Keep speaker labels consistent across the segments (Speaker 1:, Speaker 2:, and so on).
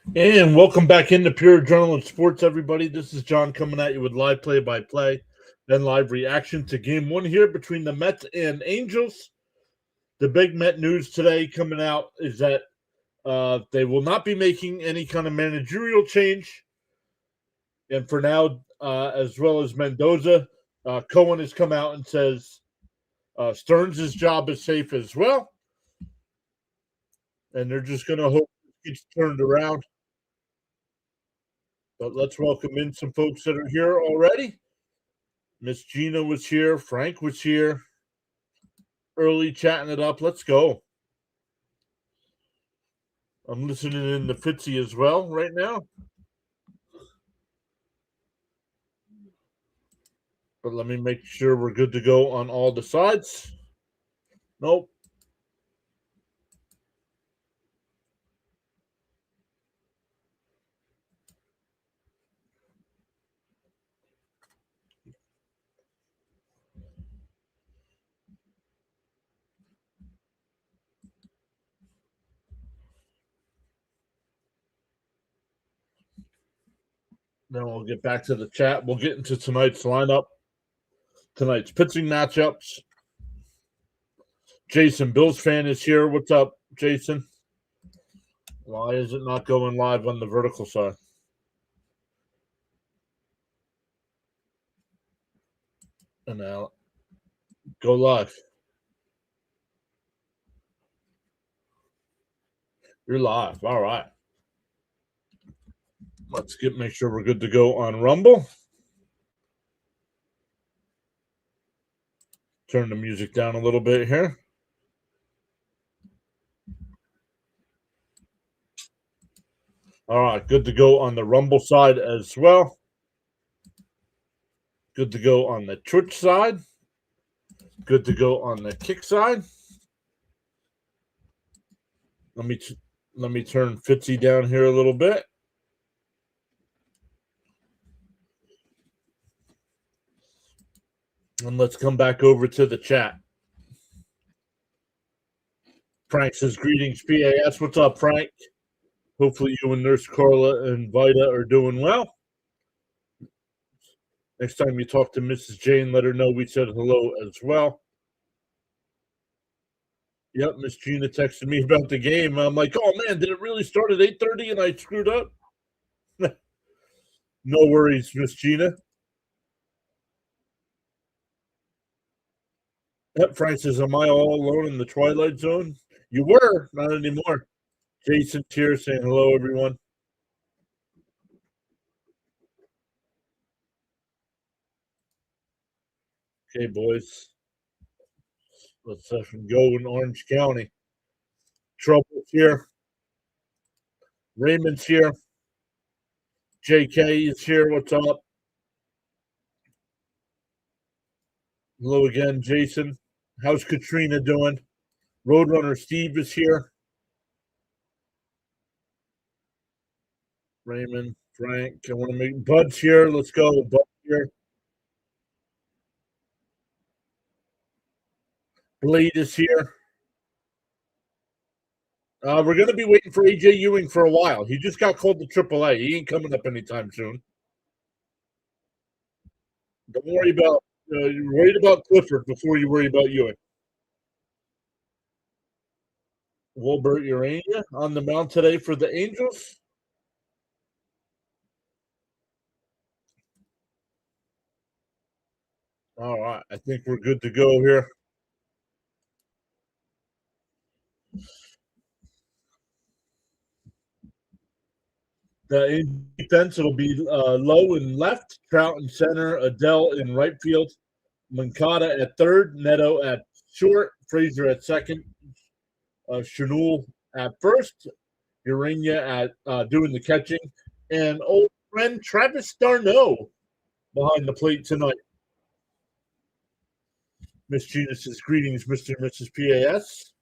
Speaker 1: And welcome back into Pure Adrenaline Sports, everybody. This is John coming at you with live play-by-play, then live reaction to Game 1 here between the Mets and Angels. The big Met news today coming out is that they will not be making any kind of managerial change. And for now, as well as Mendoza, Cohen has come out and says Stearns' job is safe as well. And they're just going to hope it gets turned around. But let's welcome in some folks that are here already. Miss Gina was here. Frank was here. Early chatting it up. Let's go. I'm listening in to Fitzy as well right now. But let me make sure we're good to go on all the sides. Nope. Then we'll get back to the chat. We'll get into tonight's lineup, tonight's pitching matchups. Jason, Bills fan, is here. What's up, Jason? Why is it not going live on the vertical side? And now, go live. You're live. All right. Let's make sure we're good to go on Rumble. Turn the music down a little bit here. All right, good to go on the Rumble side as well. Good to go on the Twitch side. Good to go on the Kick side. Let me turn Fitzy down here a little bit. And let's come back over to the chat. Frank says, greetings, PAS. What's up, Frank? Hopefully you and Nurse Carla and Vida are doing well. Next time you talk to Mrs. Jane, let her know we said hello as well. Yep, Miss Gina texted me about the game. I'm like, oh, man, did it really start at 8:30 and I screwed up? No worries, Miss Gina. Yep, Frank says, am I all alone in the Twilight Zone? You were, not anymore. Jason's here saying hello, everyone. Okay, boys. Let's go in Orange County. Trouble's here. Raymond's here. JK is here. What's up? Hello again, Jason. How's Katrina doing? Roadrunner Steve is here. Raymond, Frank. I want to make Bud's here. Let's go. Bud's here. Blade is here. We're going to be waiting for AJ Ewing for a while. He just got called to AAA. He ain't coming up anytime soon. Don't worry about you're worried about Clifford before you worry about Ewing. Wilbert Urania on the mound today for the Angels. All right, I think we're good to go here. The defense, it'll be Lowe in left, Trout in center, Adele in right field, Moncada at third, Neto at short, Frazier at second, Chanul at first, Urania at doing the catching, and old friend Travis d'Arnaud behind the plate tonight. Miss Gina says, greetings, Mr. and Mrs. PAS.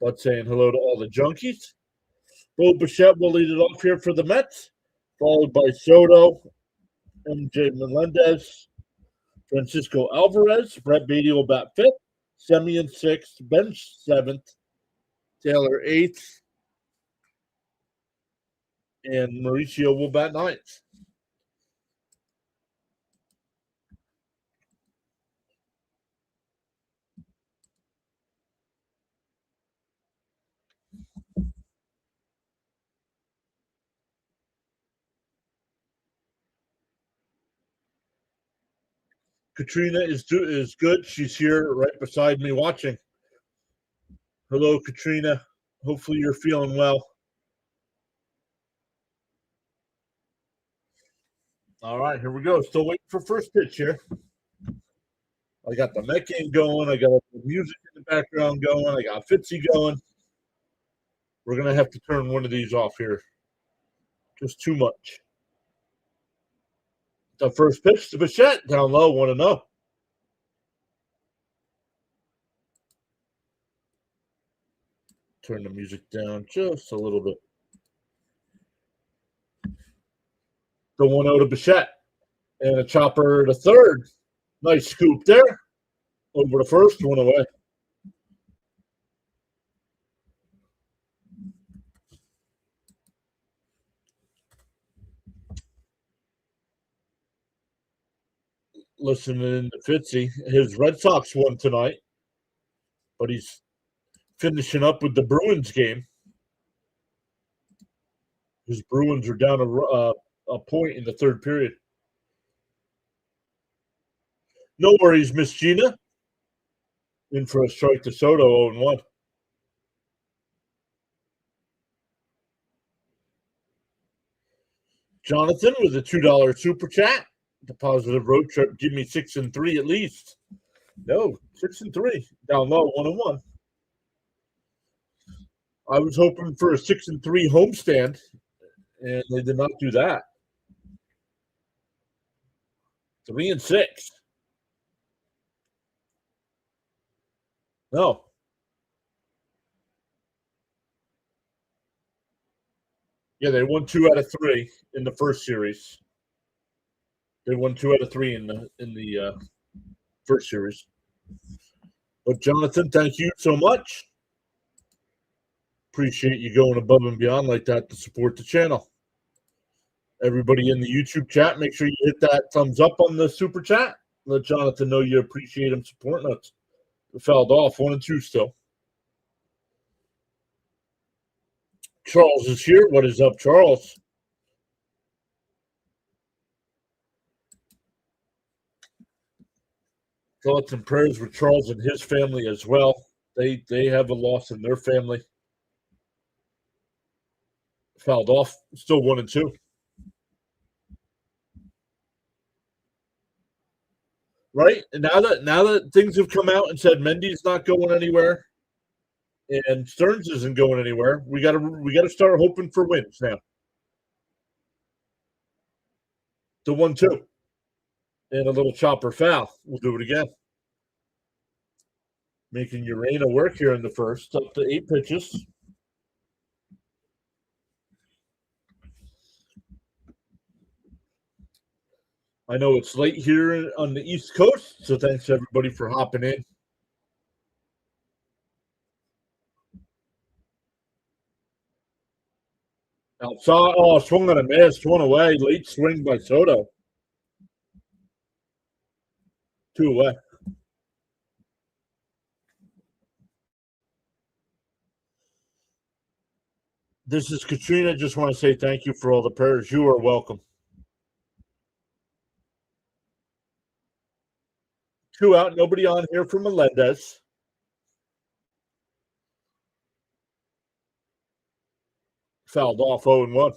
Speaker 1: But saying hello to all the junkies. Bo Bichette will lead it off here for the Mets, followed by Soto, MJ Melendez, Francisco Alvarez, Brett Beatty will bat fifth, Semien sixth, Bench seventh, Taylor eighth, And Mauricio will bat ninth. Katrina is good. She's here right beside me watching. Hello, Katrina. Hopefully you're feeling well. All right, here we go. Still waiting for first pitch here. I got the Met game going. I got the music in the background going. I got Fitzy going. We're going to have to turn one of these off here. Just too much. The first pitch to Bichette. Down low, 1-0. Turn the music down just a little bit. The 1-0 to Bichette. And a chopper to third. Nice scoop there. Over the first, one away. Listening to Fitzy. His Red Sox won tonight, but he's finishing up with the Bruins game. His Bruins are down a point in the third period. No worries, Miss Gina. In for a strike to Soto, 0-1. Jonathan with a $2 super chat. The positive road trip. Give me 6-3 at least. No, 6-3. Down low, 1-1. I was hoping for a 6-3 homestand, and they did not do that. 3-6. No. Yeah, they won 2 out of 3 in the first series. They won 2 out of 3 in the first series. But Jonathan, thank you so much. Appreciate you going above and beyond like that to support the channel. Everybody in the YouTube chat, make sure you hit that thumbs up on the super chat. Let Jonathan know you appreciate him supporting us. It fouled off 1-2 still. Charles is here. What is up, Charles? Thoughts and prayers with Charles and his family as well. They have a loss in their family. Fouled off, still 1-2. Right? And now that things have come out and said Mendy's not going anywhere and Stearns isn't going anywhere, we gotta start hoping for wins now. The 1-2. And a little chopper foul. We'll do it again. Making Urena work here in the first, up to 8 pitches. I know it's late here on the East Coast, so thanks everybody for hopping in. Outside, swung on a miss, one away. Late swing by Soto. 2 away. This is Katrina. Just want to say thank you for all the prayers. You are welcome. 2 out. Nobody on here for Melendez. Fouled off 0-1.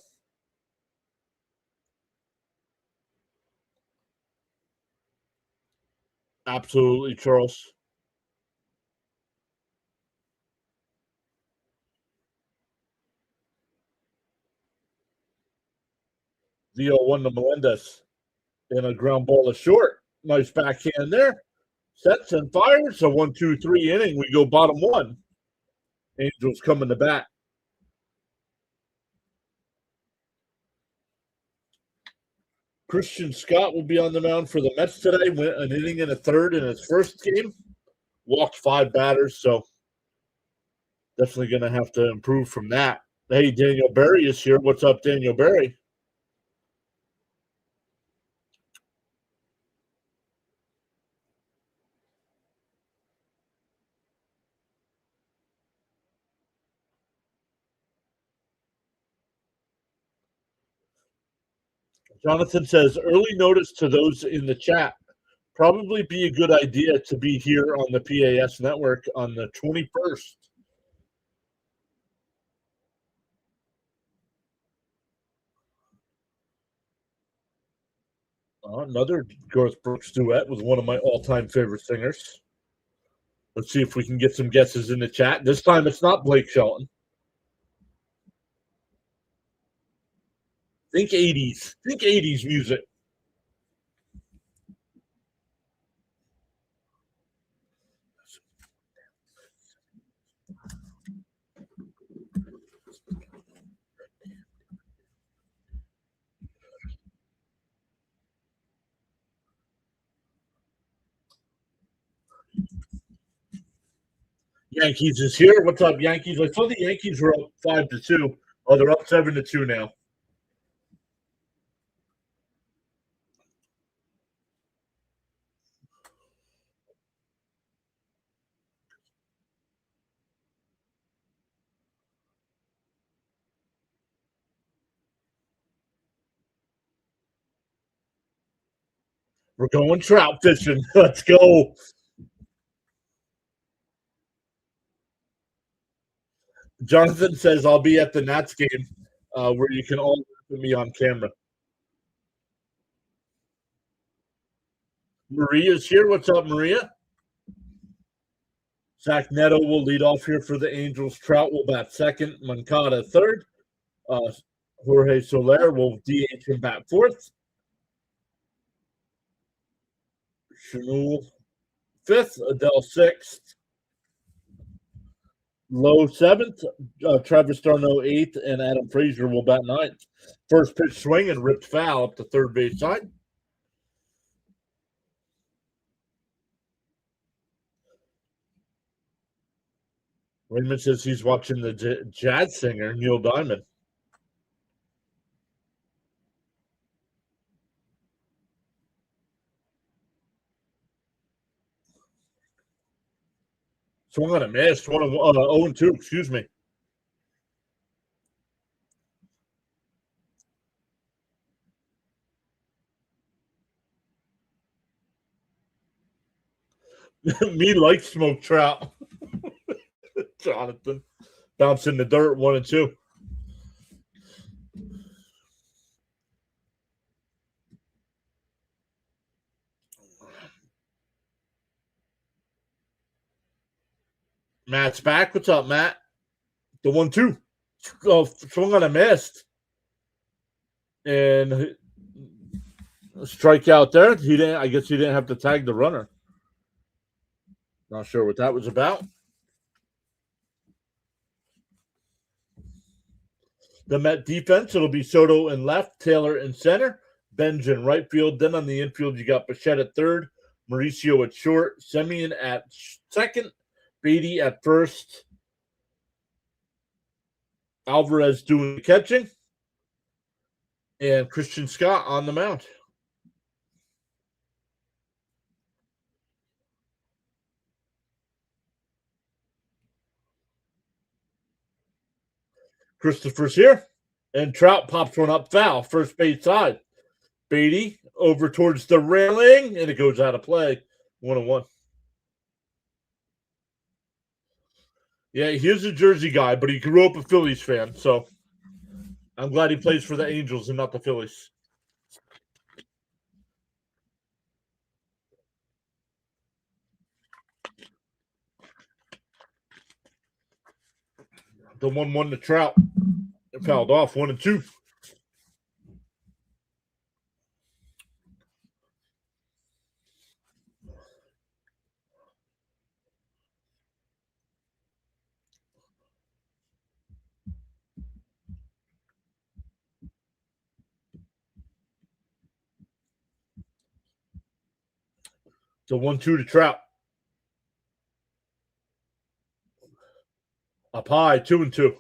Speaker 1: Absolutely, Charles. The 0-1 to Melendez. And a ground ball is short. Nice backhand there. Sets and fires. A 1-2-3 inning. We go bottom 1. Angels coming to bat. Christian Scott will be on the mound for the Mets today. Went an inning and a third in his first game. Walked 5 batters, so definitely going to have to improve from that. Hey, Daniel Berry is here. What's up, Daniel Berry? Jonathan says early notice to those in the chat. Probably be a good idea to be here on the PAS network on the 21st. Another Garth Brooks duet with one of my all-time favorite singers. Let's see if we can get some guesses in the chat. This time it's not Blake Shelton. Think 80s. Think 80s music. Yankees is here. What's up, Yankees? I saw the Yankees were up 5-2. Oh, they're up 7-2 now. We're going trout fishing. Let's go. Jonathan says I'll be at the Nats game where you can all look at me on camera. Maria's here. What's up, Maria? Zach Neto will lead off here for the Angels. Trout will bat second. Moncada third. Jorge Soler will DH and bat fourth. Chanel fifth. Adele sixth. Lowe seventh. Travis Darno eighth. And Adam Frazier will bat ninth. First pitch swing and ripped foul up the third base side. Raymond says he's watching the jazz singer, Neil Diamond. Swung on a miss. 0-2, excuse me. Me like smoked trout. Jonathan. Bounce in the dirt, 1-2. Matt's back. What's up, Matt? The 1-2. Swung on a miss. And strike out there. I guess he didn't have to tag the runner. Not sure what that was about. The Met defense, it'll be Soto in left, Taylor in center, Benj in right field. Then on the infield, you got Bichette at third, Mauricio at short, Semien at second, Beatty at first, Alvarez doing the catching, and Christian Scott on the mound. Christopher's here, and Trout pops one up foul, first base side. Beatty over towards the railing, and it goes out of play. 1-1. Yeah, he's a Jersey guy, but he grew up a Phillies fan, so I'm glad he plays for the Angels and not the Phillies. The 1-1 to Trout. It fouled off 1-2. The 1-2 to Trout. Up high, 2-2.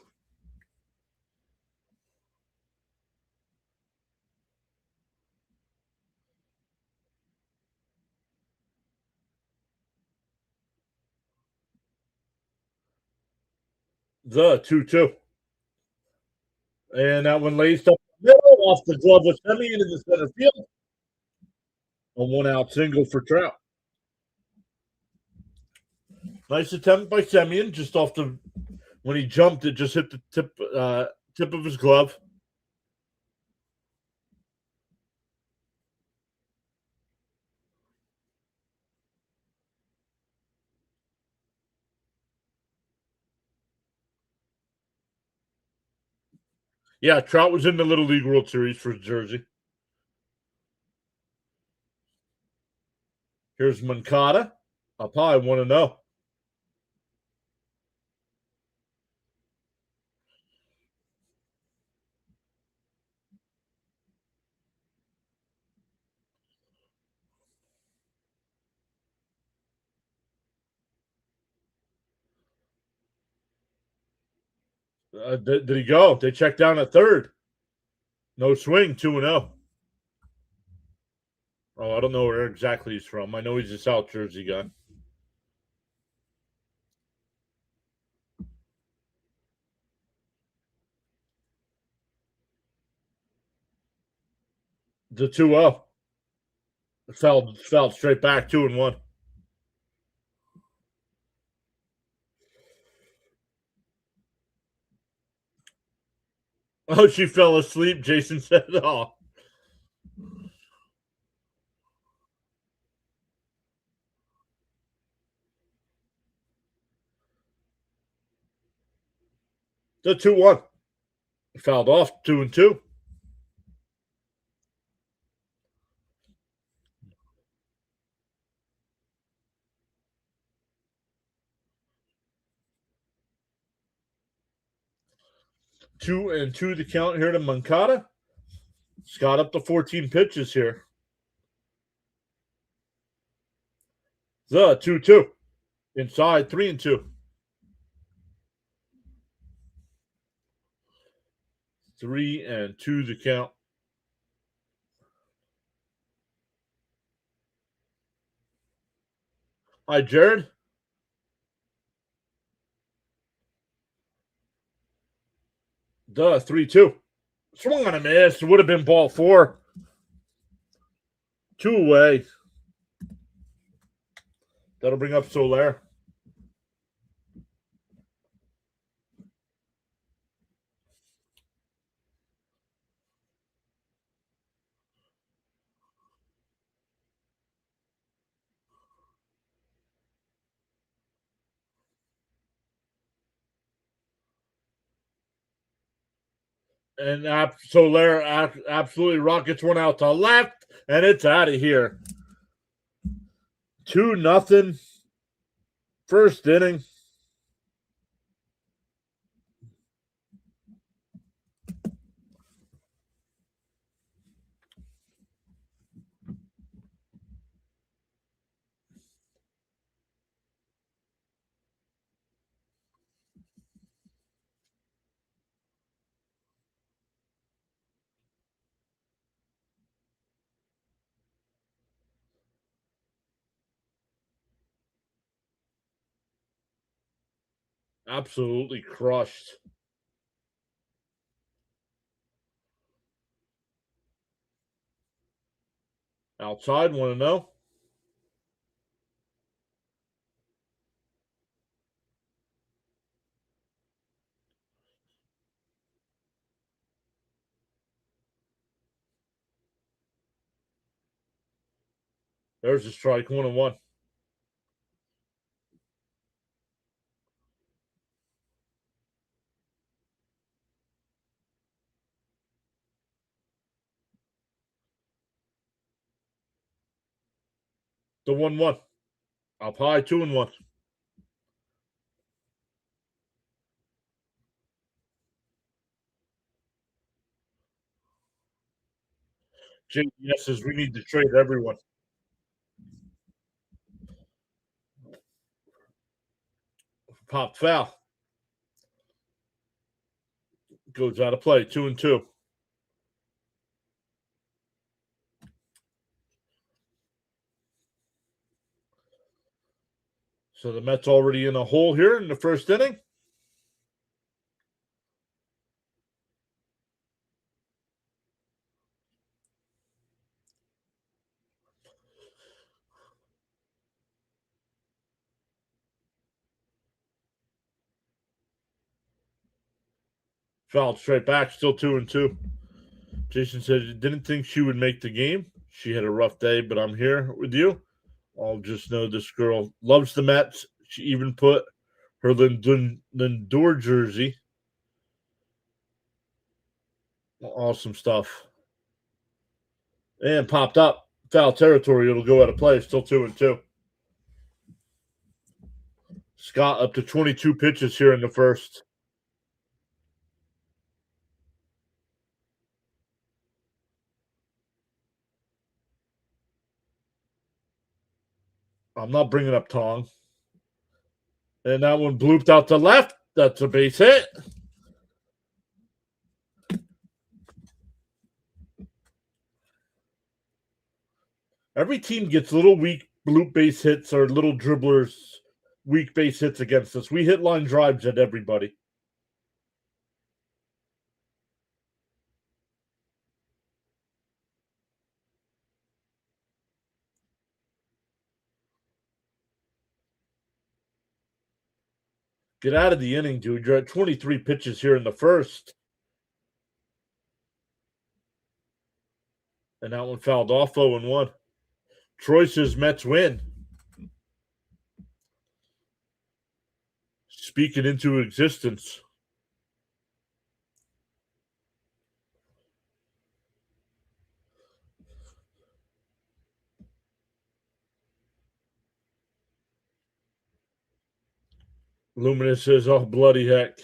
Speaker 1: The 2-2. And that one laced up the middle off the glove of Semien into the center field. A one-out single for Trout. Nice attempt by Semien, just off the when he jumped, it just hit the tip of his glove. Yeah, Trout was in the Little League World Series for Jersey. Here's Moncada. Up high, 1-0. Did he go? They checked down at third. No swing, 2-0. Oh, I don't know where exactly he's from. I know he's a South Jersey guy. The 2-0. Fell straight back, 2-1. Oh, she fell asleep, Jason said. Oh. The 2-1. Fouled off, 2-2. Two and two to count here to Moncada. Scott up to 14 pitches here. The 2-2. Inside, 3-2. 3-2 to count. Hi, Jared. The 3-2. Swung on a miss. Would have been ball 4. 2 away. That'll bring up Soler. And Soler absolutely rockets one out to left, and it's out of here. 2-0. First inning. Absolutely crushed. Outside, 1-0. There's a strike, 1-1. The 1-1. Up high, 2-1. JDS says we need to trade everyone. Pop foul. Goes out of play, 2-2. So the Mets already in a hole here in the first inning. Fouled straight back, still 2-2. Jason said, didn't think she would make the game. She had a rough day, but I'm here with you. I'll just know this girl loves the Mets. She even put her Lindor jersey. Awesome stuff. And popped up. Foul territory. It'll go out of play. Still 2-2. Scott up to 22 pitches here in the first. I'm not bringing up Tong. And that one blooped out to left. That's a base hit. Every team gets little weak bloop base hits or little dribblers, weak base hits against us. We hit line drives at everybody. Get out of the inning, dude. You're at 23 pitches here in the first. And that one fouled off 0-1. Troy says Mets win. Speak it into existence. Luminous says, oh, bloody heck.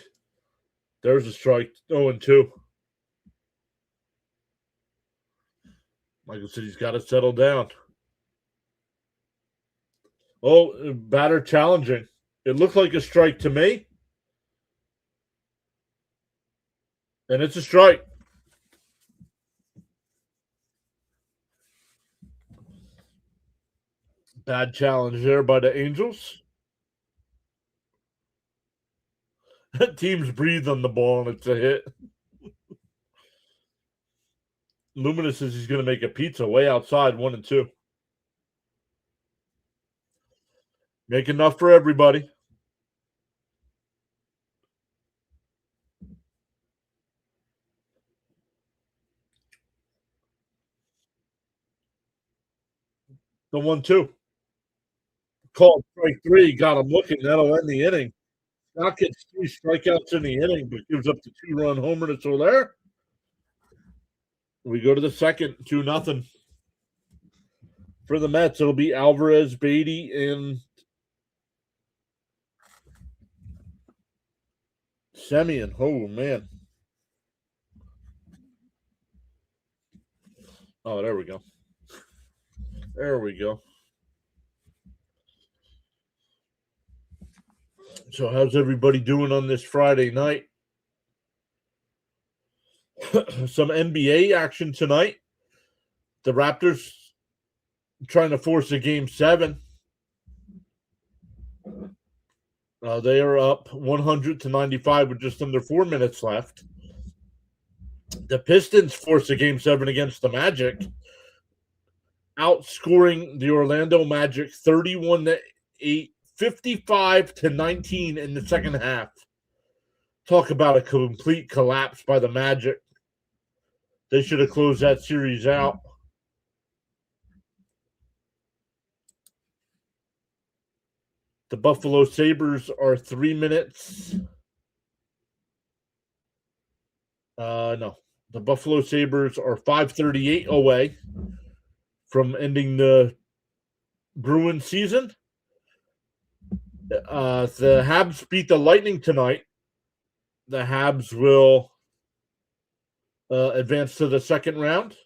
Speaker 1: There's a strike. 0-2. Michael said he's got to settle down. Oh, batter challenging. It looked like a strike to me. And it's a strike. Bad challenge there by the Angels. Teams breathe on the ball and it's a hit. Luminous says he's going to make a pizza way outside 1-2. Make enough for everybody. The 1-2. Called strike 3. Got him looking. That'll end the inning. Scott gets 3 strikeouts in the inning, but gives up the 2-run homer to Soler. We go to the second, 2-0. For the Mets, it'll be Alvarez, Beatty, and Semien. Oh, man. Oh, there we go. There we go. So how's everybody doing on this Friday night? Some NBA action tonight. The Raptors trying to force a game 7. They are up 100-95 with just under 4 minutes left. The Pistons force a game 7 against the Magic, outscoring the Orlando Magic 31-8, 55-19 in the second half. Talk about a complete collapse by the Magic. They should have closed that series out. The Buffalo Sabres are 3 minutes. No. The Buffalo Sabres are 5:38 away from ending the Bruins season. The Habs beat the Lightning tonight. The Habs will advance to the second round.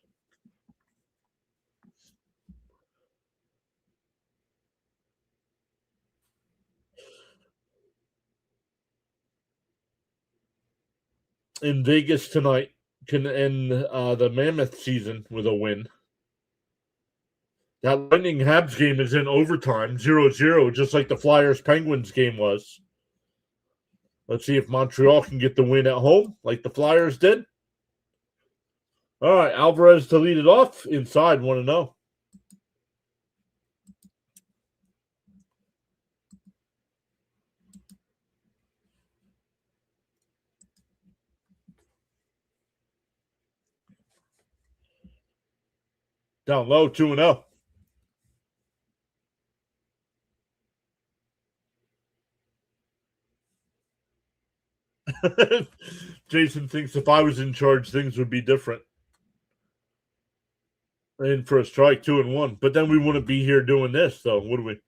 Speaker 1: In Vegas tonight can end the Mammoth season with a win. That Lightning Habs game is in overtime, 0-0, just like the Flyers Penguins game was. Let's see if Montreal can get the win at home, like the Flyers did. All right, Alvarez to lead it off. Inside, 1-0. Down low, 2-0. Jason thinks if I was in charge, things would be different. In for a strike, 2-1. But then we wouldn't be here doing this, though, would we?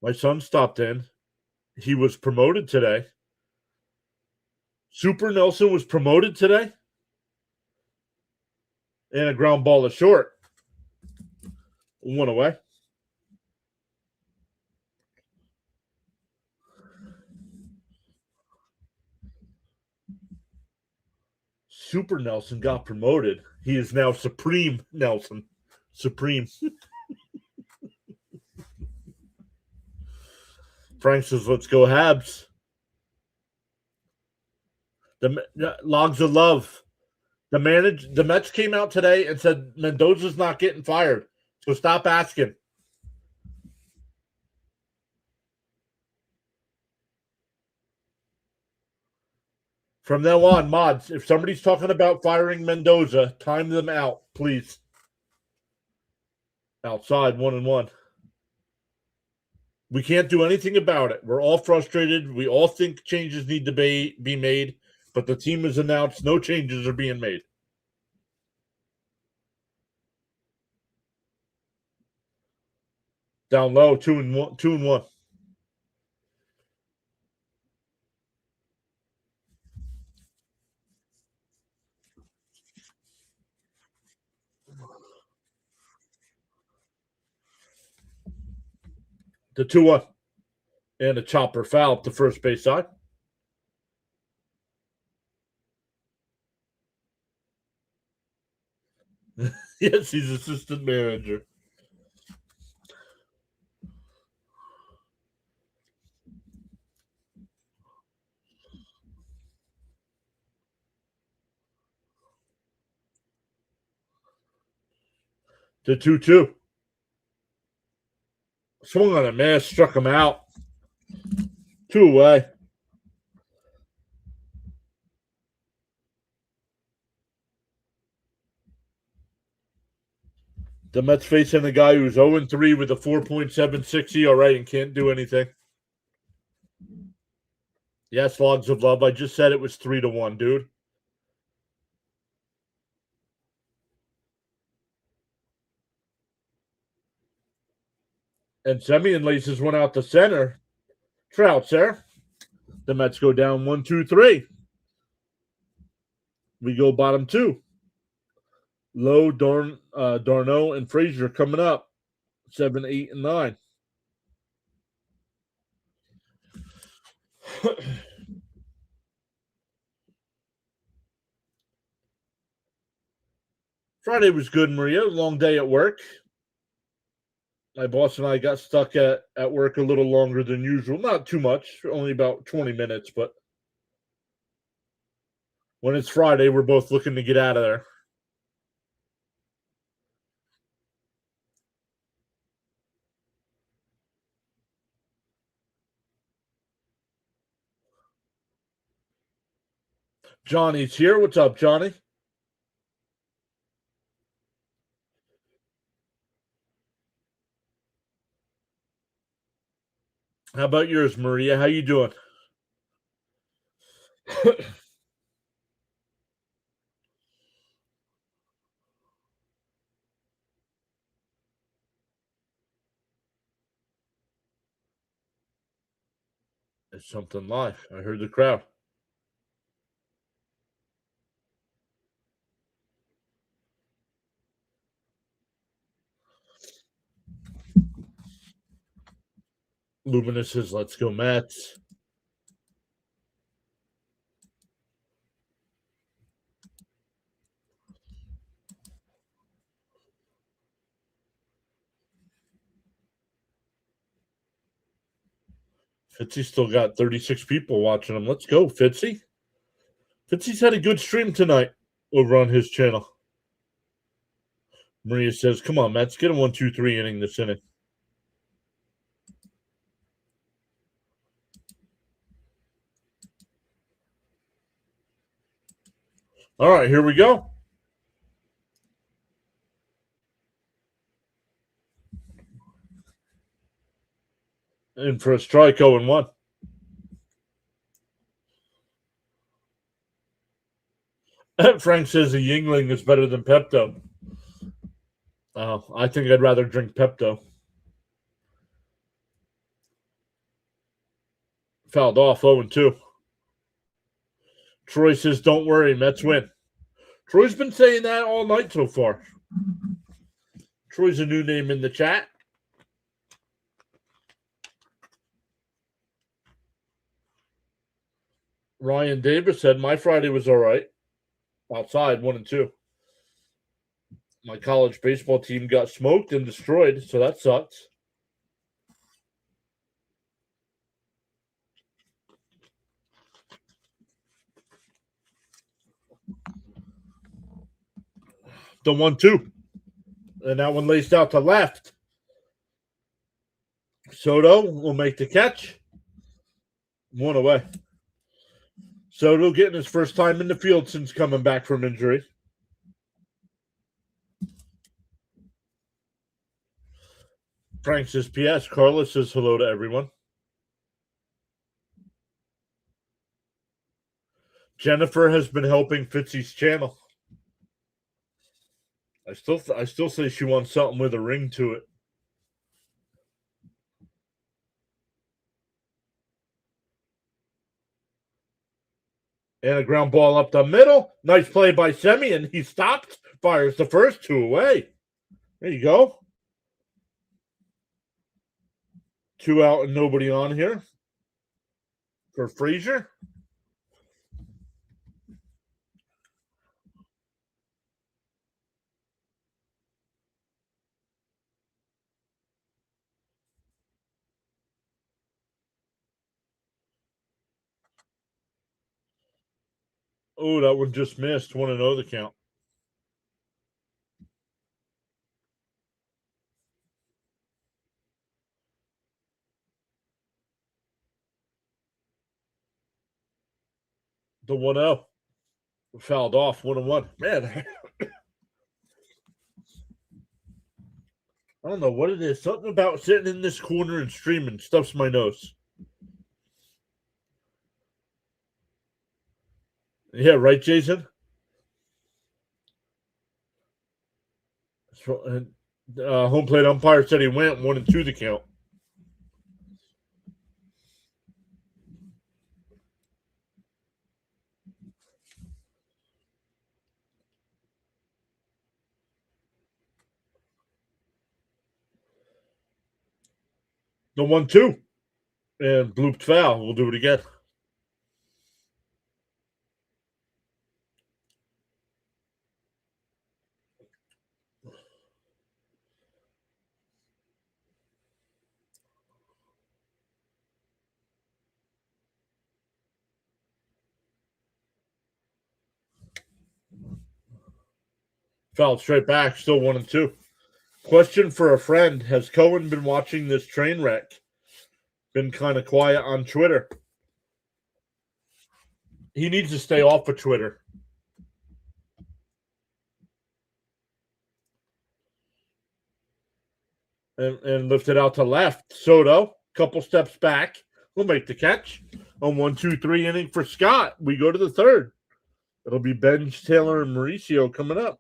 Speaker 1: My son stopped in. He was promoted today. Super Nelson was promoted today. And a ground ball is short. 1 away. Super Nelson got promoted. He is now Supreme Nelson. Supreme. Frank says, let's go Habs. The Logs of Love. The Mets came out today and said Mendoza's not getting fired. So stop asking. From now on, mods, if somebody's talking about firing Mendoza, time them out, please. Outside, 1-1. We can't do anything about it. We're all frustrated. We all think changes need to be made, but the team has announced no changes are being made. Down low, 2-1. 2-1. The 2-1. And a chopper foul up the first base side. Yes, he's assistant manager. The 2-2. Swung on a miss, struck him out. 2 away. The Mets facing a guy who's 0-3 with a 4.76 ERA and can't do anything. Yes, Logs of Love. I just said it was 3-1, dude. And Semyon laces one out the center. Trout's there. The Mets go down 1-2-3. We go bottom 2. Lowe, Darno, and Frazier coming up. 7, 8, and 9. Friday was good, Maria. Long day at work. My boss and I got stuck at work a little longer than usual. Not too much, only about 20 minutes, but when it's Friday, we're both looking to get out of there. Johnny's here. What's up, Johnny? How about yours, Maria? How you doing? It's something live. I heard the crowd. Luminous says, let's go, Mets. Fitzy still got 36 people watching him. Let's go, Fitzy. Fitzy's had a good stream tonight over on his channel. Maria says, come on, Mets, get a 1-2-3 inning this inning. All right, here we go. in for a strike, 0-1. Frank says a Yingling is better than Pepto. I think I'd rather drink Pepto. Fouled off, 0-2. Troy says, don't worry, Mets win. Troy's been saying that all night so far. Troy's a new name in the chat. Ryan Davis said, my Friday was all right. Outside, 1-2. My college baseball team got smoked and destroyed, so that sucks. The 1-2. And that one laced out to left. Soto will make the catch. 1 away. Soto getting his first time in the field since coming back from injury. Frank says, P.S. Carlos says hello to everyone. Jennifer has been helping Fitzy's channel. I still say she wants something with a ring to it. And a ground ball up the middle. Nice play by Semi, and he stopped. Fires the first, 2 away. There you go. 2 out and nobody on here for Frazier. Oh, that one just missed. 1-0 the count. The 1-0. Fouled off, 1-1. Man, I don't know what it is. Something about sitting in this corner and streaming stuffs my nose. Yeah, right, Jason? So, home plate umpire said he went 1-2 the count. The 1-2. And blooped foul. We'll do it again. Fouled straight back. Still 1-2. Question for a friend. Has Cohen been watching this train wreck? Been kind of quiet on Twitter. He needs to stay off of Twitter. And lift it out to left. Soto, couple steps back, will make the catch. On 1-2-3 inning for Scott. We go to the third. It'll be Benj, Taylor, and Mauricio coming up.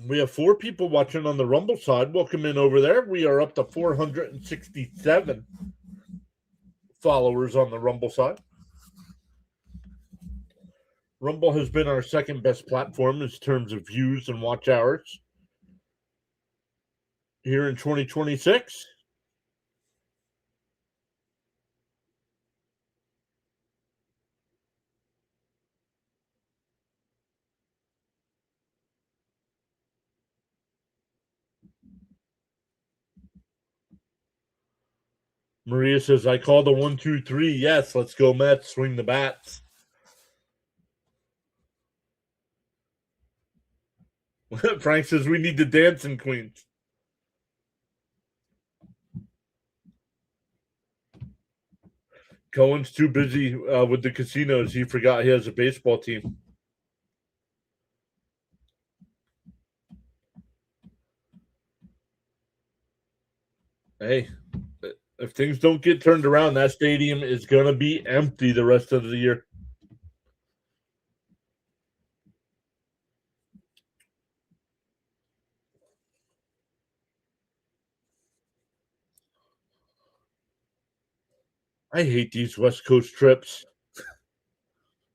Speaker 1: We have 4 people watching on the Rumble side. Welcome in over there. We are up to 467 followers on the Rumble side. Rumble has been our second best platform in terms of views and watch hours here in 2026. Maria says, I call the 1-2-3. Yes, let's go Mets. Swing the bats. Frank says we need the dancing queens. Cohen's too busy with the casinos. He forgot he has a baseball team. Hey, if things don't get turned around, that stadium is going to be empty the rest of the year. I hate these West Coast trips.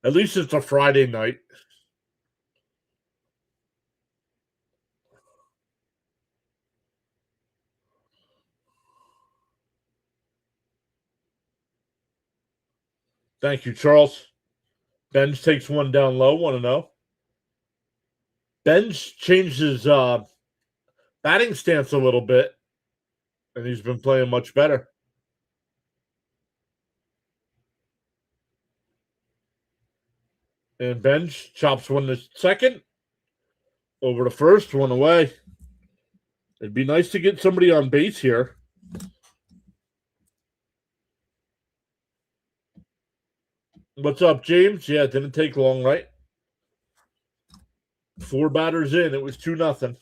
Speaker 1: At least it's a Friday night. Thank you, Charles. Benj takes one down low, 1-0. Benj changed his batting stance a little bit, and he's been playing much better. And Benj chops one to second. Over to first, one away. It'd be nice to get somebody on base here. What's up, James? Yeah, it didn't take long, right? 4 batters in. It was 2-0.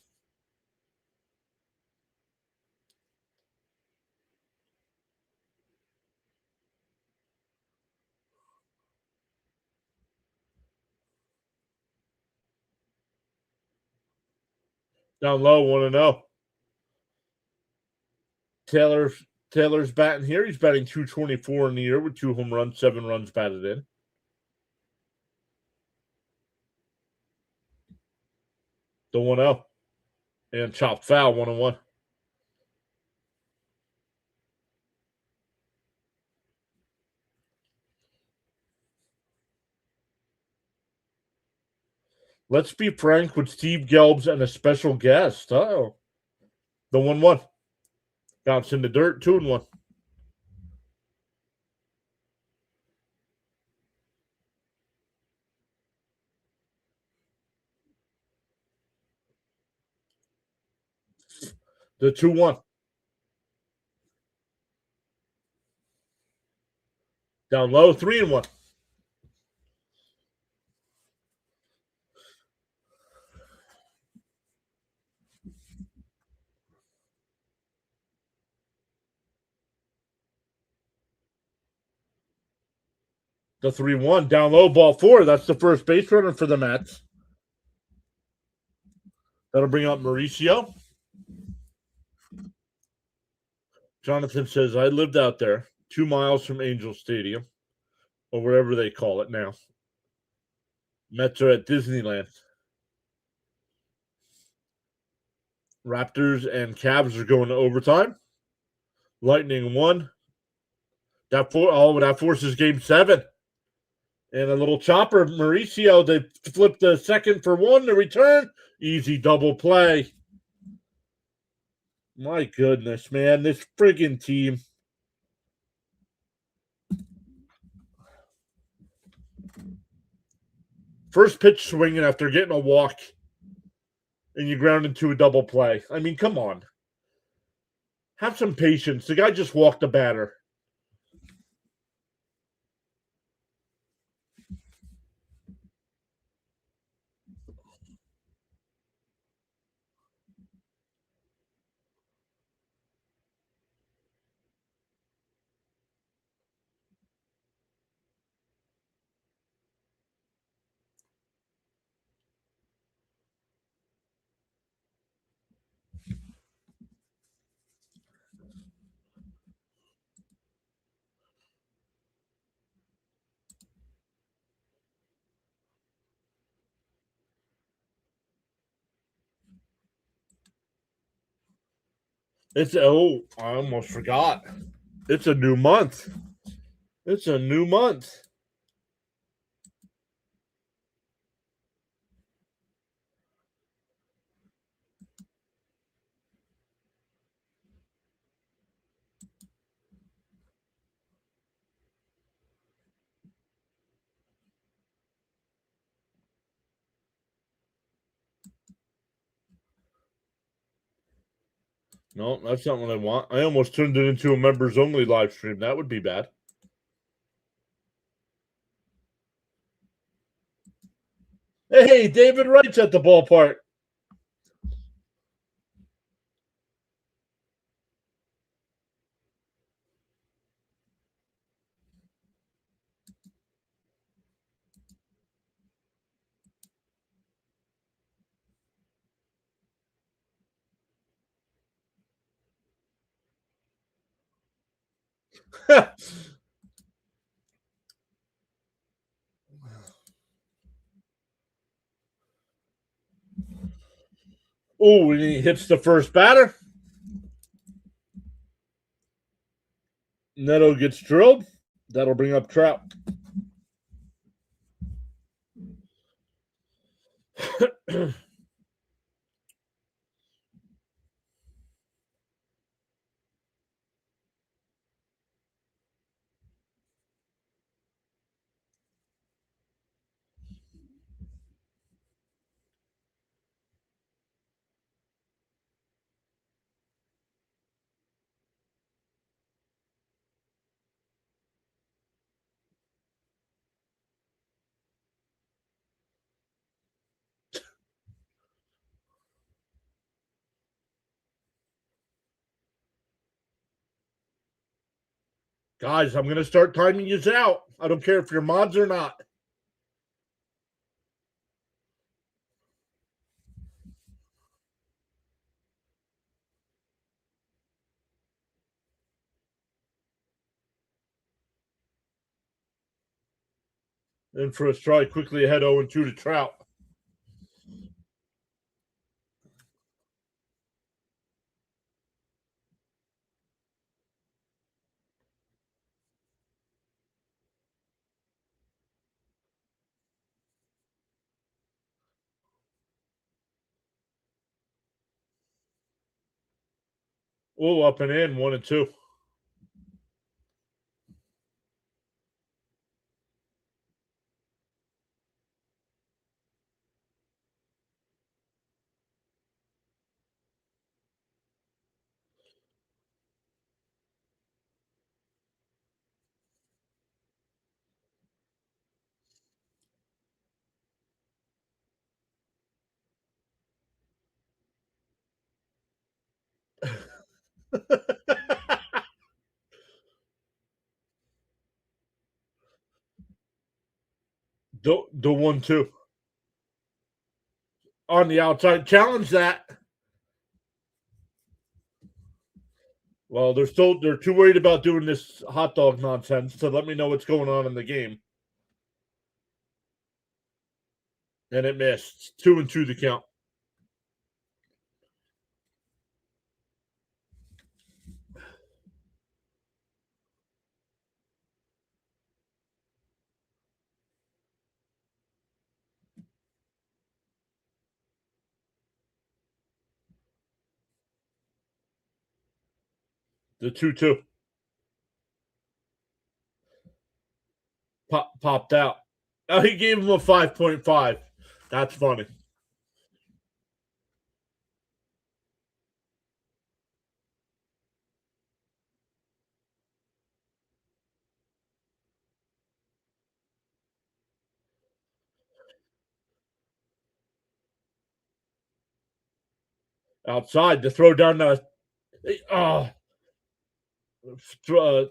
Speaker 1: Down low, 1-0. Taylor's batting here. He's batting 224 in the year with 2 home runs, 7 runs batted in. The 1-0. And chopped foul, 1-1. Let's be frank with Steve Gelbs and a special guest. Oh, the 1-1. Bounce in the dirt, 2-1. The 2-1. Down low, 3-1. The 3-1. Down low, ball 4. That's the first base runner for the Mets. That'll bring up Mauricio. Jonathan says, I lived out there, 2 miles from Angel Stadium, or wherever they call it now. Mets are at Disneyland. Raptors and Cavs are going to overtime. Lightning 1. That forces game 7. And a little chopper, Mauricio, they flip the second for 1 to return. Easy double play. My goodness, man, this friggin' team. First pitch swinging after getting a walk, and you ground into a double play. I mean, come on. Have some patience. The guy just walked the batter. I almost forgot. It's a new month. It's a new month. No, that's not what I want. I almost turned it into a members only live stream. That would be bad. Hey, David Wright's at the ballpark. Oh, and he hits the first batter. Neto gets drilled. That'll bring up Trout. Guys, I'm going to start timing you out. I don't care if you're mods or not. In for a strike, quickly ahead 0-2 to Trout. Oh, up and in, 1-2. The 1-2 on the outside. Challenge that. Well, they're too worried about doing this hot dog nonsense to let me know what's going on in the game. And it missed. 2-2 the count. The 2-2 popped out. Oh, he gave him a 5.5. That's funny. Outside, the throw down the uh, throw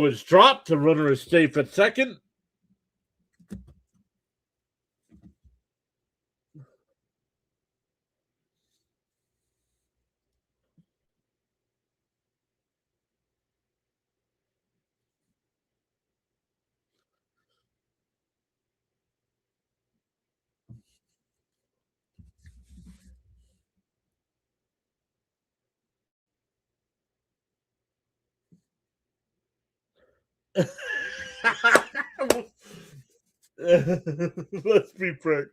Speaker 1: is dropped. The runner is safe at second. Let's be frank.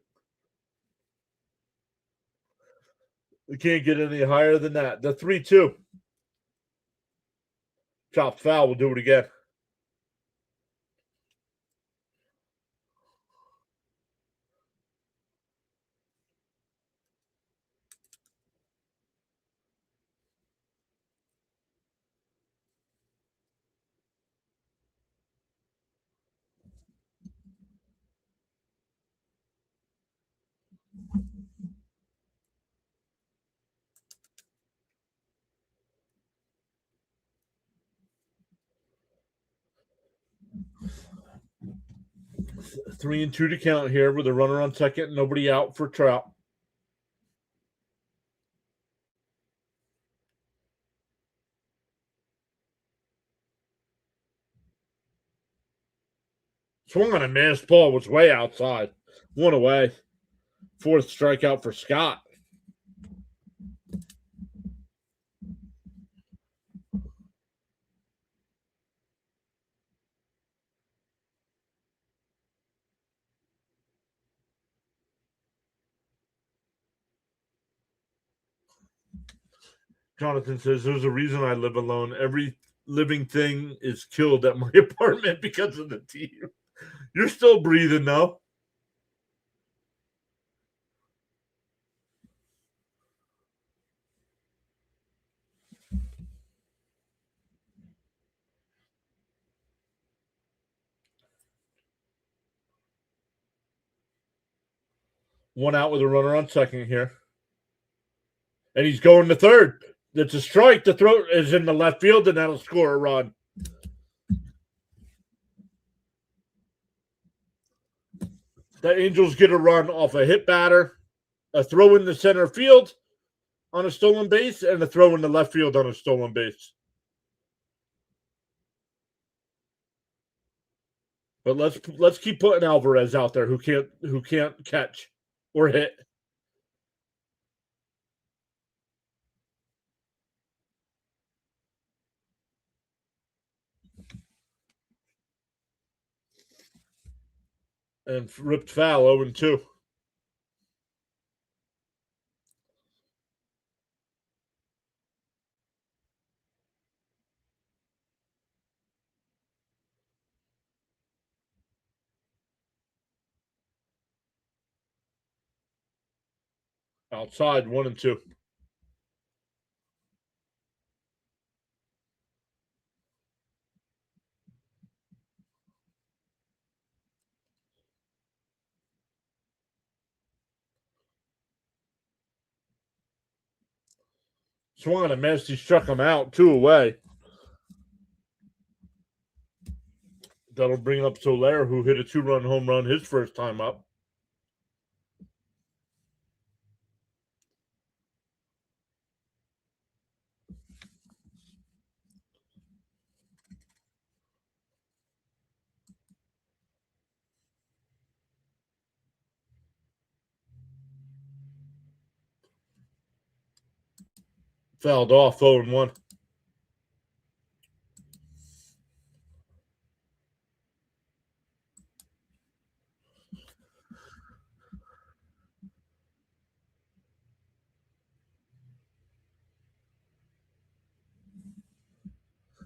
Speaker 1: We can't get any higher than that. The 3-2. Chopped foul. We'll do it again. 3-2 to count here with a runner on second, nobody out for Trout. Swung on a missed ball, was way outside. One away. Fourth strikeout for Scott. Jonathan says, there's a reason I live alone. Every living thing is killed at my apartment because of the team. You're still breathing, though. One out with a runner on second here. And he's going to third. It's a strike. The throw is in the left field, and that'll score a run. The Angels get a run off a hit batter, a throw in the center field on a stolen base, and a throw in the left field on a stolen base. But let's keep putting Alvarez out there who can't catch or hit. And ripped foul 0-2. Outside 1-2. Swung and missed. He struck him out 2 away. That'll bring up Soler, who hit a 2-run home run his first time up. Fouled off 0-1.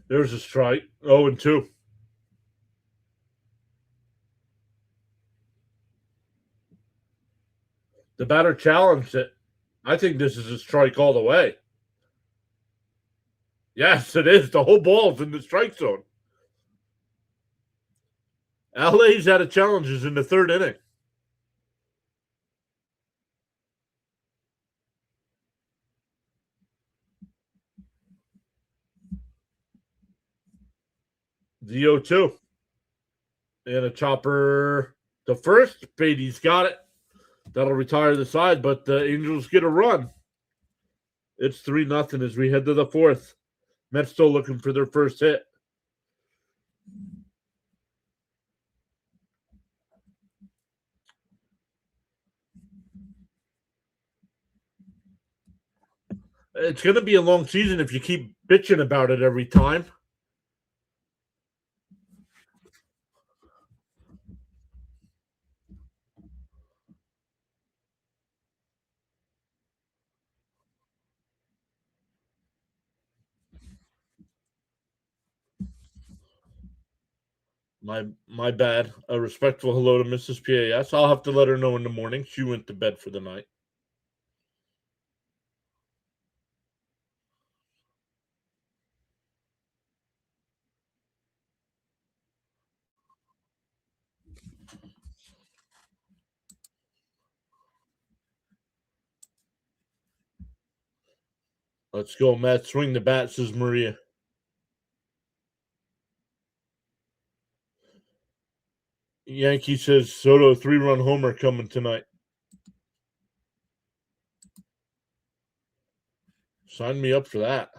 Speaker 1: There's a strike. 0-2. The batter challenged it. I think this is a strike all the way. Yes, it is. The whole ball's in the strike zone. LA's out of challenges in the third inning. The 0-2. And a chopper to first. Beatty's got it. That'll retire the side, but the Angels get a run. It's 3-0 as we head to the fourth. Mets still looking for their first hit. It's going to be a long season if you keep bitching about it every time. My bad. A respectful hello to Mrs. PAS. I'll have to let her know in the morning. She went to bed for the night. Let's go, Matt. Swing the bat, says Maria. Yankee says Soto 3-run homer coming tonight. Sign me up for that.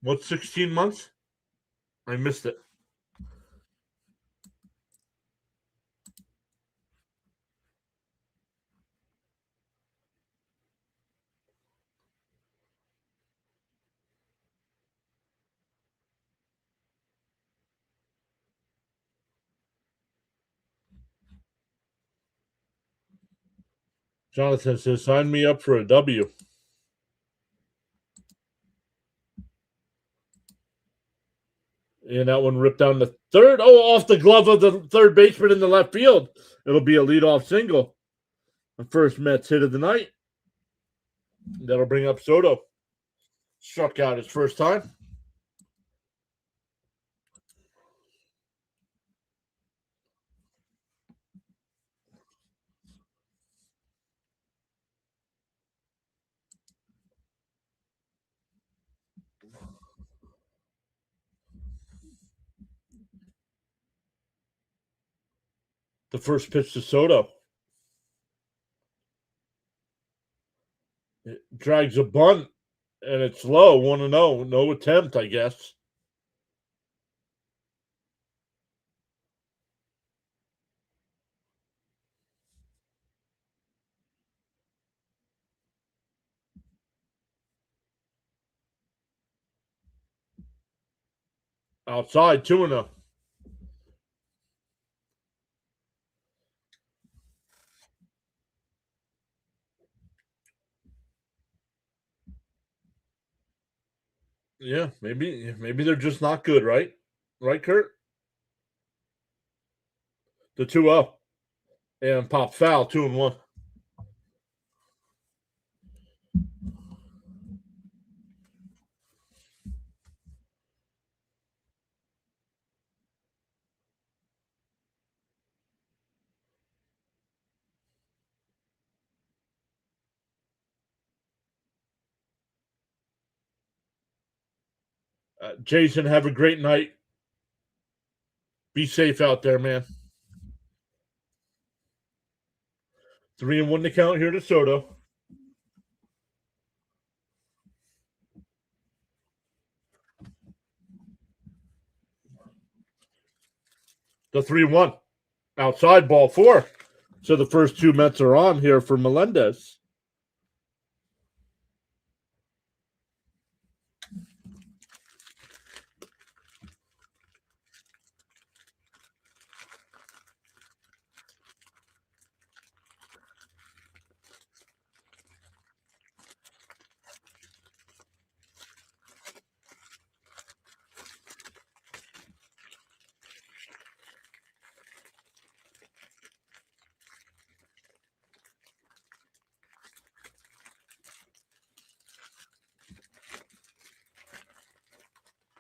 Speaker 1: What's 16 months? I missed it. Jonathan says, sign me up for a W. And that one ripped down the third. Oh, off the glove of the third baseman in the left field. It'll be a leadoff single. The first Mets hit of the night. That'll bring up Soto. Struck out his first time. The first pitch to Soto. It drags a bunt, and it's low, 1-0. No attempt, I guess. Outside, 2-0. Yeah, maybe they're just not good, right? Right, Kurt? The 2-0. And pop foul, 2-1. Jason, have a great night. Be safe out there, man. 3-1 to count here to Soto. The 3-1. Outside, ball 4. So the first two Mets are on here for Melendez.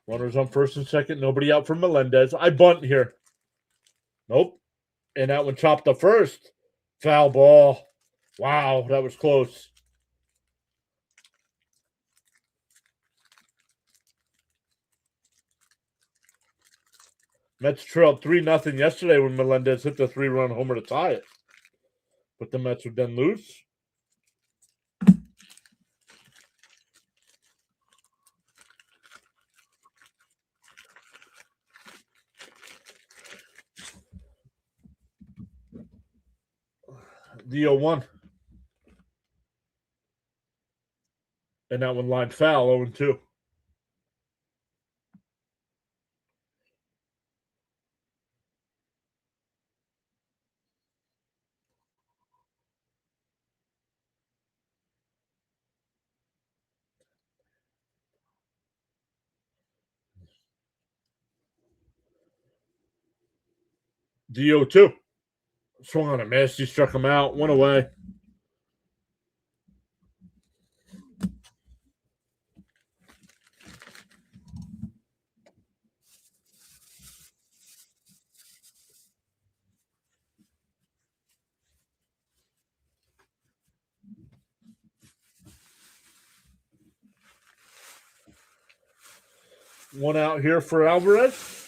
Speaker 1: Runners on first and second. Nobody out for Melendez. I bunt here. Nope. And that one chopped the first. Foul ball. Wow, that was close. Mets trailed 3-0 yesterday when Melendez hit the 3-run homer to tie it. But the Mets would then lose. The 0-1. And that one lined foul, 0-2. The 0-2. Swung on a miss. He struck him out. One away. One out here for Alvarez.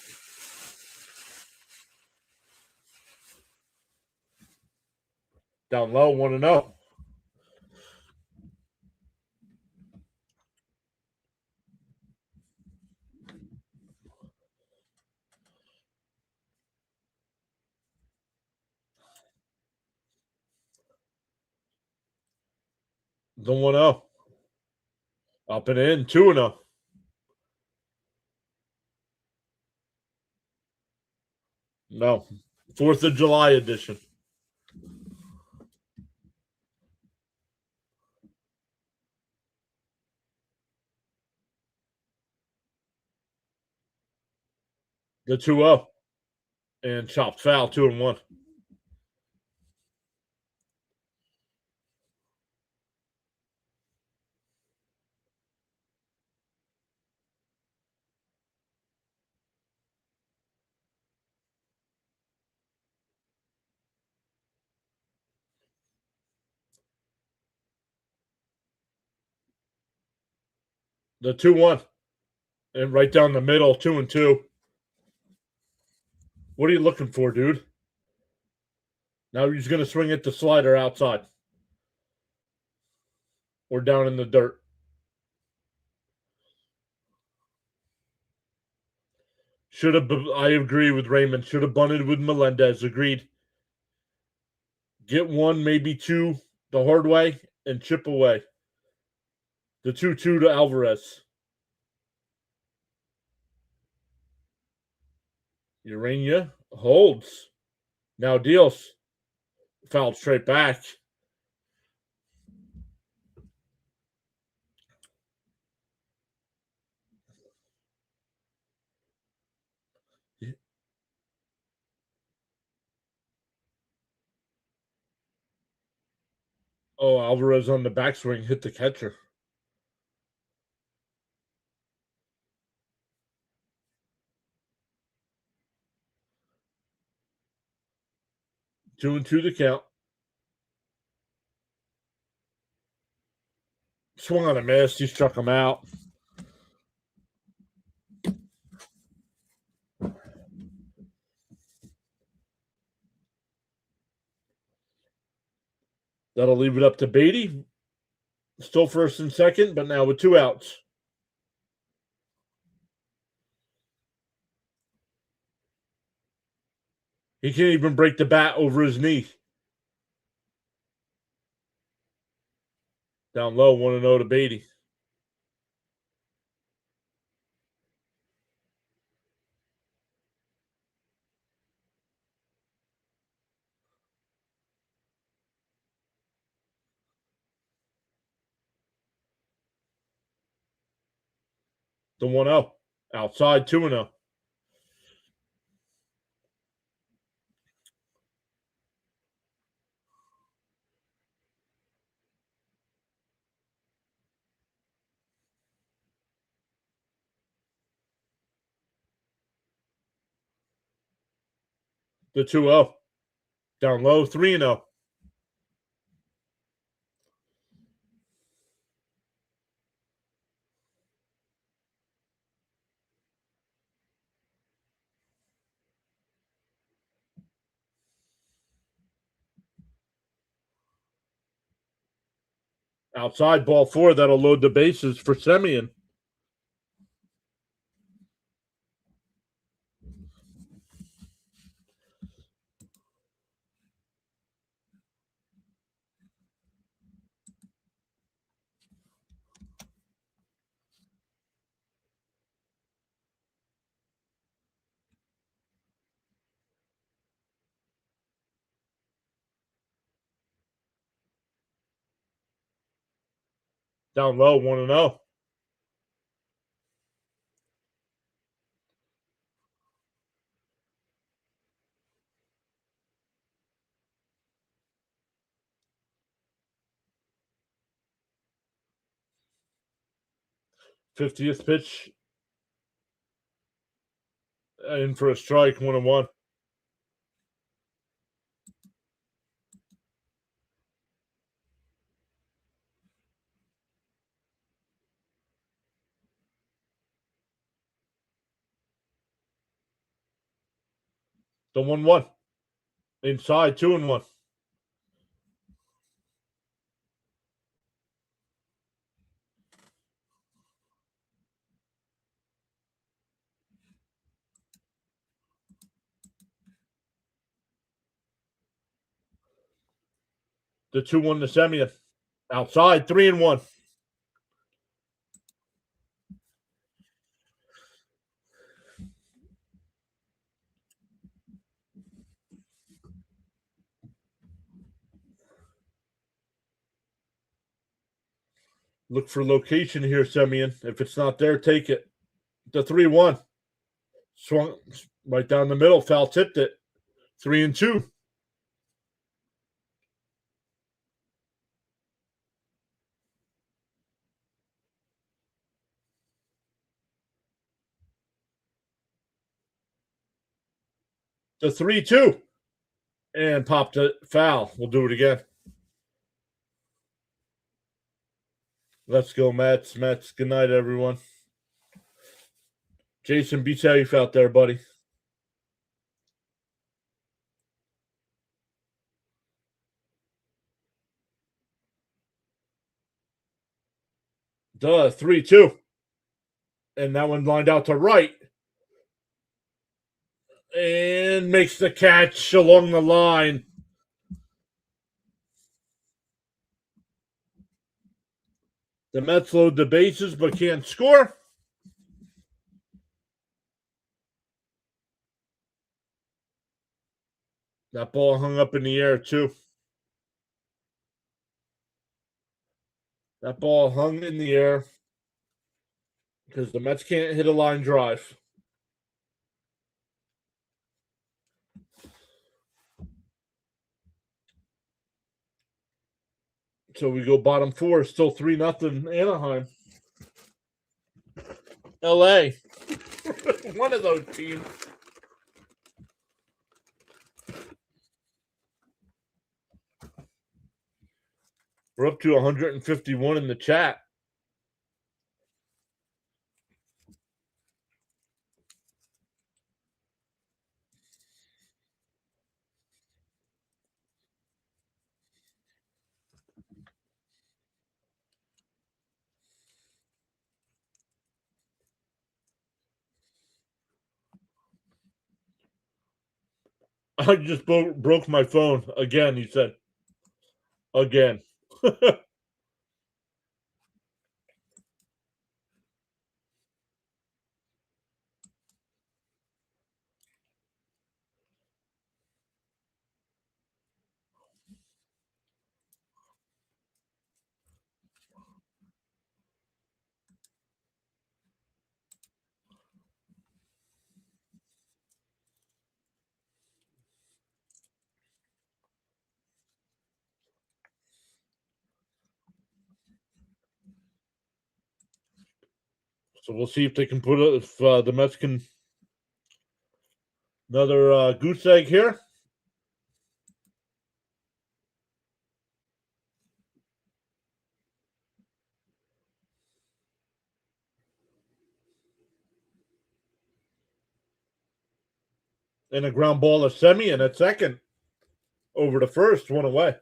Speaker 1: Down low, 1-0. The 1-0. Up and in, 2-0. No. 4th of July edition. The 2-0. And chopped foul, 2-1. The 2-1. And right down the middle, 2-2. What are you looking for, dude? Now he's going to swing at the slider outside. Or down in the dirt. Should have. I agree with Raymond. Should have bunted with Melendez. Agreed. Get one, maybe two, the hard way, and chip away. The 2-2 to Alvarez. Urania holds. Now deals. Fouled straight back. Oh, Alvarez on the backswing hit the catcher. Two and two to count. Swung on a miss. He struck him out. That'll leave it up to Beatty. Still first and second, but now with two outs. He can't even break the bat over his knee. Down low, 1-0 to Beatty. The 1-0. Outside, 2-0. The 2-0. Down low, 3-0. Outside, ball 4. That'll load the bases for Semien. Down low, 1-0. 50th pitch. In for a strike, 1-1. The 1-1. Inside, 2-1. The 2-1 to Semyon. Outside, 3-1. Look for location here, Semyon. If it's not there, take it. The 3-1. Swung right down the middle, foul tipped it. 3-2. The 3-2. And popped it. Foul. We'll do it again. Let's go, Mets. Mets. Good night, everyone. Jason, be safe out there, buddy. Duh, 3-2. And that one lined out to right. And makes the catch along the line. The Mets load the bases but can't score. That ball hung up in the air, too. That ball hung in the air because the Mets can't hit a line drive. So we go bottom four, still 3-0 Anaheim. LA. One of those teams. We're up to 151 in the chat. I just broke my phone again, he said. Again. So we'll see if they can put it, if the Mets can. Another goose egg here. And a ground ball to Semyon at second. Over to first, one away.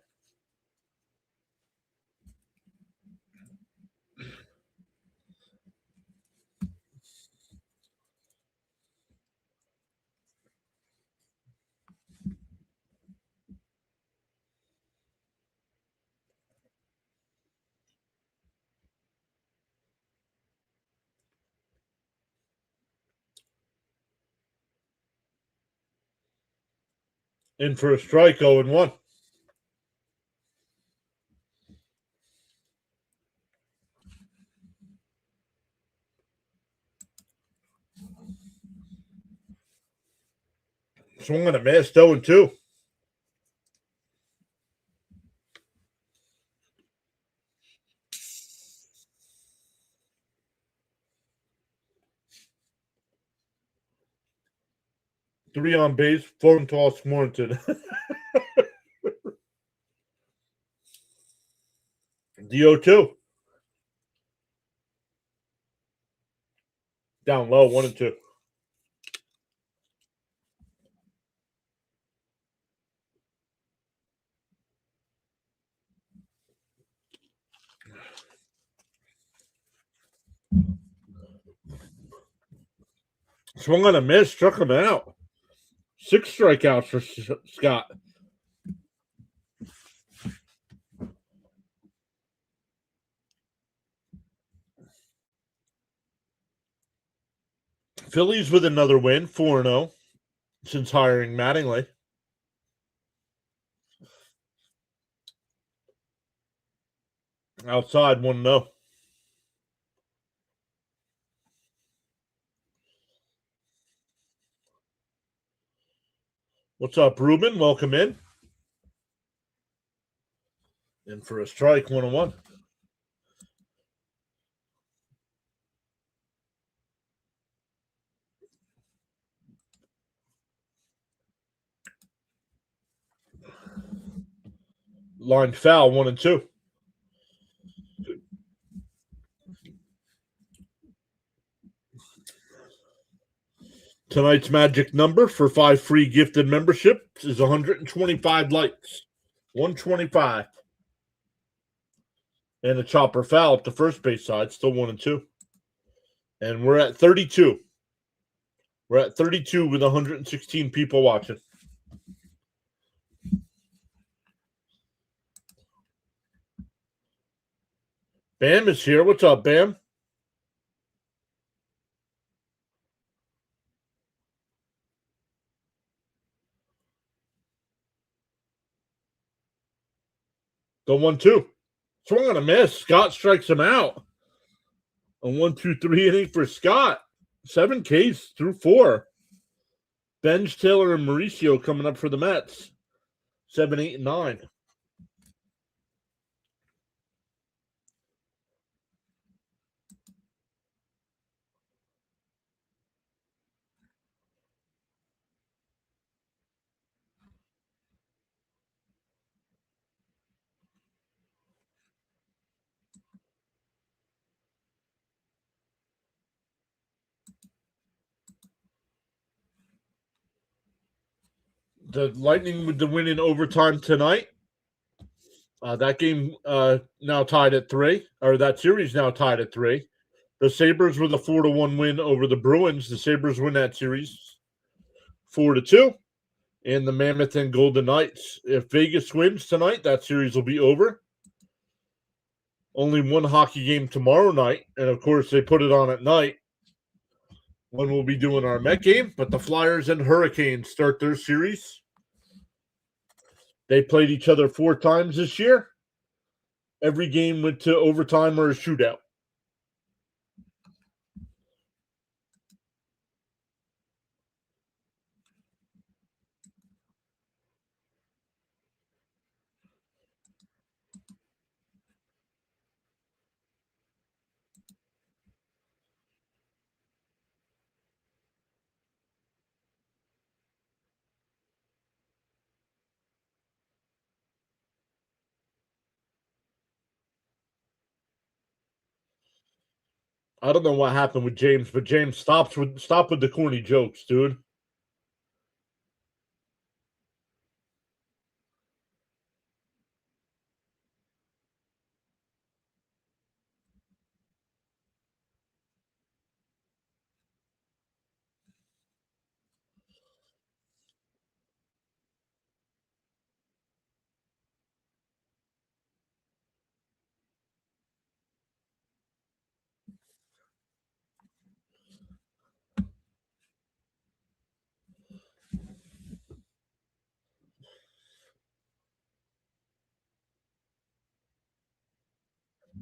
Speaker 1: In for a strike, 0-1. Swung and a miss, 0-2. Three on base, phone toss warranted. DO2. Down low, 1-2. Swung on a miss, struck him out. 6 strikeouts for Scott. Phillies with another win, 4-0, since hiring Mattingly. Outside, 1-0. What's up, Ruben? Welcome in. In for a strike, 1-1. Line foul, 1-2. Tonight's magic number for 5 free gifted memberships is 125 likes. 125. And a chopper foul up the first base side, still 1-2. And we're at 32. We're at 32 with 116 people watching. Bam is here. What's up, Bam? The 1-2. Swung on a miss. Scott strikes him out. A 1-2-3 inning for Scott. 7 Ks through 4. Benj, Taylor, and Mauricio coming up for the Mets. 7, 8, and 9. The Lightning with the win in overtime tonight. That game now tied at 3, or that series now tied at 3. The Sabres with a 4-1 win over the Bruins. The Sabres win that series 4-2. And the Mammoth and Golden Knights. If Vegas wins tonight, that series will be over. Only one hockey game tomorrow night. And of course, they put it on at night when we'll be doing our Met game. But the Flyers and Hurricanes start their series. They played each other 4 times this year. Every game went to overtime or a shootout. I don't know what happened with James, but James stop with the corny jokes, dude.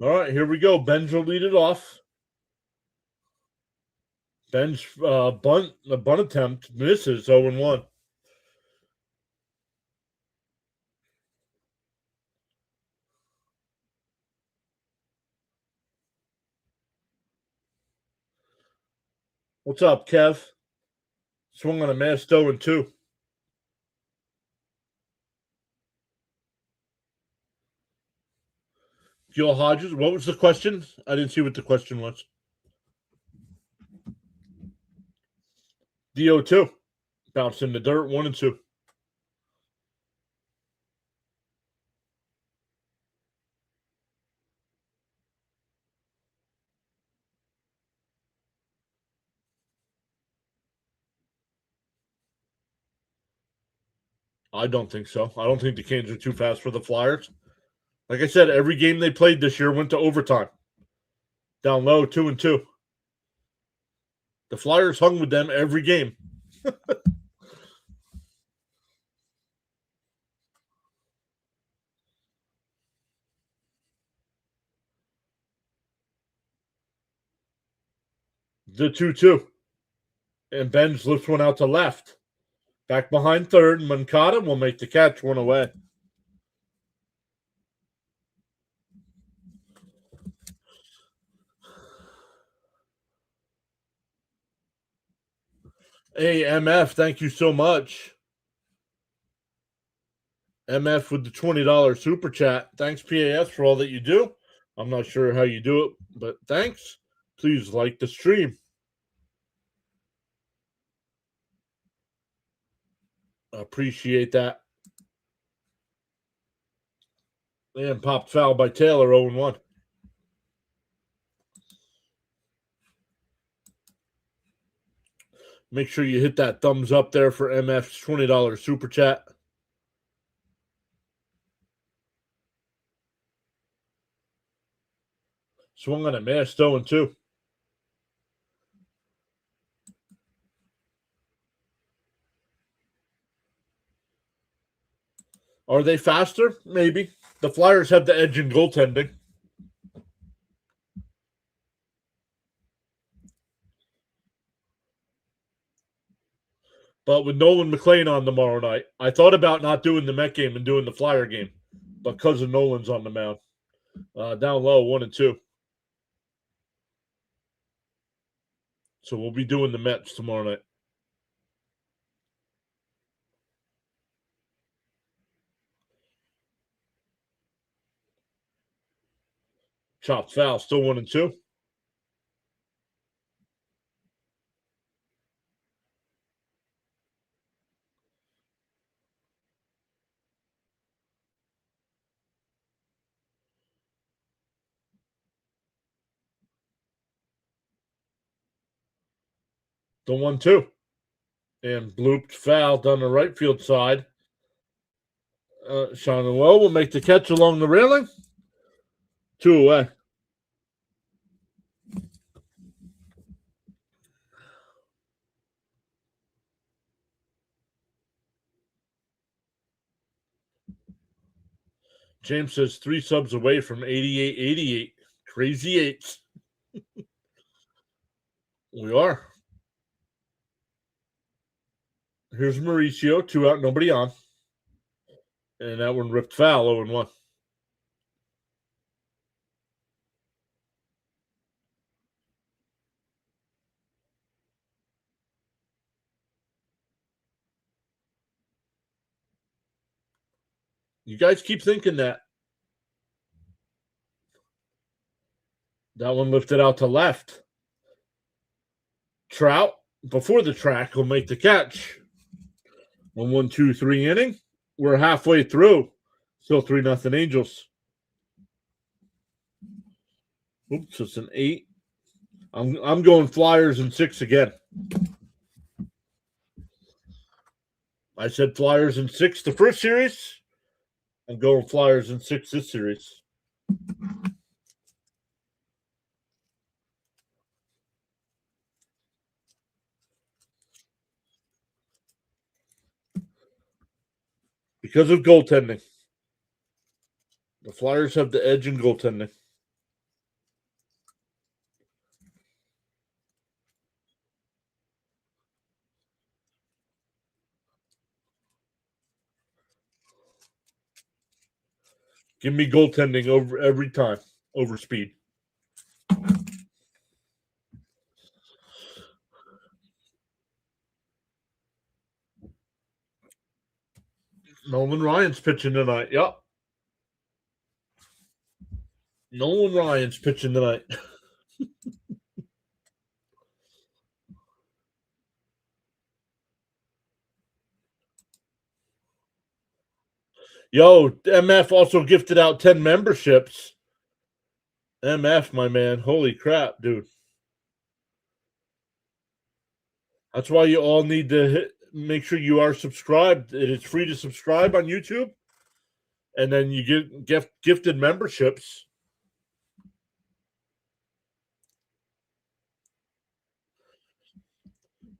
Speaker 1: All right, here we go. Benj will lead it off. Benj the bunt attempt misses 0-1. What's up, Kev? Swung on a miss 0-2. Gil Hodges, what was the question? I didn't see what the question was. DO2. Bounced in the dirt, 1-2. I don't think so. I don't think the Canes are too fast for the Flyers. Like I said, every game they played this year went to overtime. Down low, 2-2. The Flyers hung with them every game. The 2-2. And Benz lifts one out to left. Back behind third. Moncada will make the catch, one away. Hey, MF, thank you so much. MF with the $20 super chat. Thanks, PAS, for all that you do. I'm not sure how you do it, but thanks. Please like the stream. Appreciate that. And popped foul by Taylor, 0-1. Make sure you hit that thumbs up there for MF's $20 super chat. Swung on a miss, 0-2. Are they faster? Maybe. The Flyers have the edge in goaltending. But with Nolan McLean on tomorrow night, I thought about not doing the Met game and doing the Flyer game. But because of Nolan's on the mound. Down low, 1-2. So we'll be doing the Mets tomorrow night. Chopped foul, still 1-2. The 1-2. And blooped foul down the right field side. Sean Noel will make the catch along the railing. 2 away. James says 3 subs away from 88-88. Crazy eights. We are. Here's Mauricio, 2 out, nobody on. And that one ripped foul, 0-1. You guys keep thinking that. That one lifted out to left. Trout, before the track, will make the catch. 1-1-2-3 inning. We're halfway through. Still 3-0 Angels. Oops, it's an 8. I'm going Flyers in 6 again. I said Flyers in 6 the first series. I'm going Flyers in 6 this series. Because of goaltending. The Flyers have the edge in goaltending. Give me goaltending over every time, over speed. Nolan Ryan's pitching tonight. Yep. Nolan Ryan's pitching tonight. Yo, MF also gifted out 10 memberships. MF, my man. Holy crap, dude. That's why you all need to make sure you are subscribed. It is free to subscribe on YouTube, and then you get gifted memberships.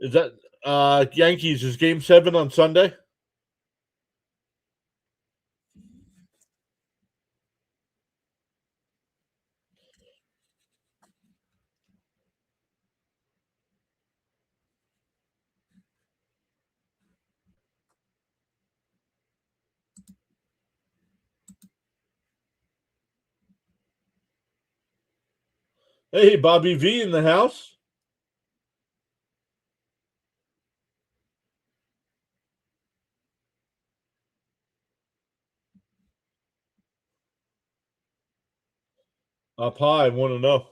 Speaker 1: Is that Yankees? Is Game 7 on Sunday? Hey, Bobby V in the house. Up high, want to know.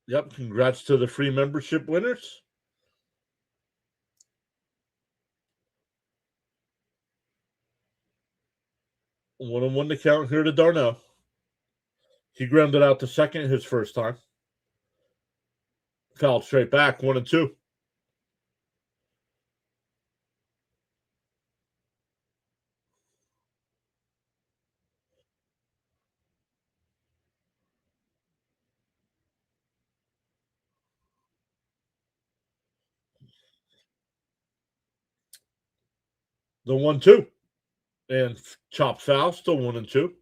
Speaker 1: Yep, congrats to the free membership winners. 1-1 to count here to Darnell. He grounded out to second his first time. Fouled straight back, 1-2. The 1-2. And chop foul, still 1-2.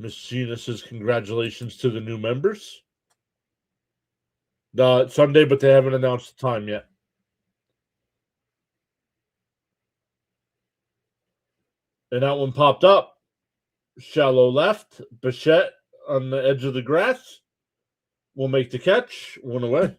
Speaker 1: Miss Gina says congratulations to the new members. Sunday, but they haven't announced the time yet. And that one popped up. Shallow left. Bichette on the edge of the grass will make the catch. One away.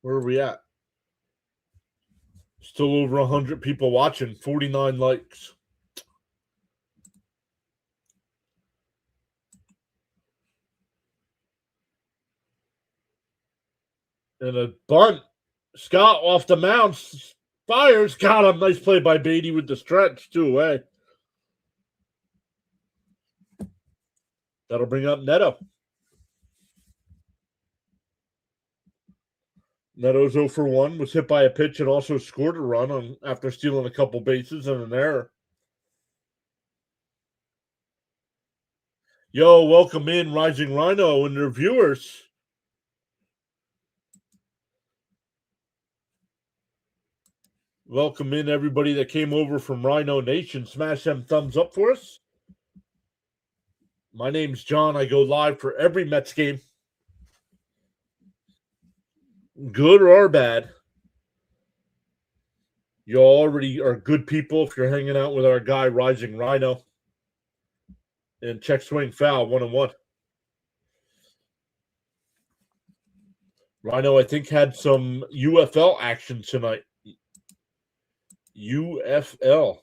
Speaker 1: Where are we at? Still over 100 people watching. 49 likes. And a bunt. Scott off the mound. Fires. Got him. Nice play by Beatty with the stretch. 2 away. That'll bring up Neto. Neto's 0 for 1. Was hit by a pitch and also scored a run after stealing a couple bases and an error. Yo, welcome in Rising Rhino and their viewers. Welcome in everybody that came over from Rhino Nation. Smash them thumbs up for us. My name's John. I go live for every Mets game. Good or bad. You already are good people if you're hanging out with our guy Rising Rhino. And check swing foul, 1-1. Rhino, I think, had some UFL action tonight. UFL.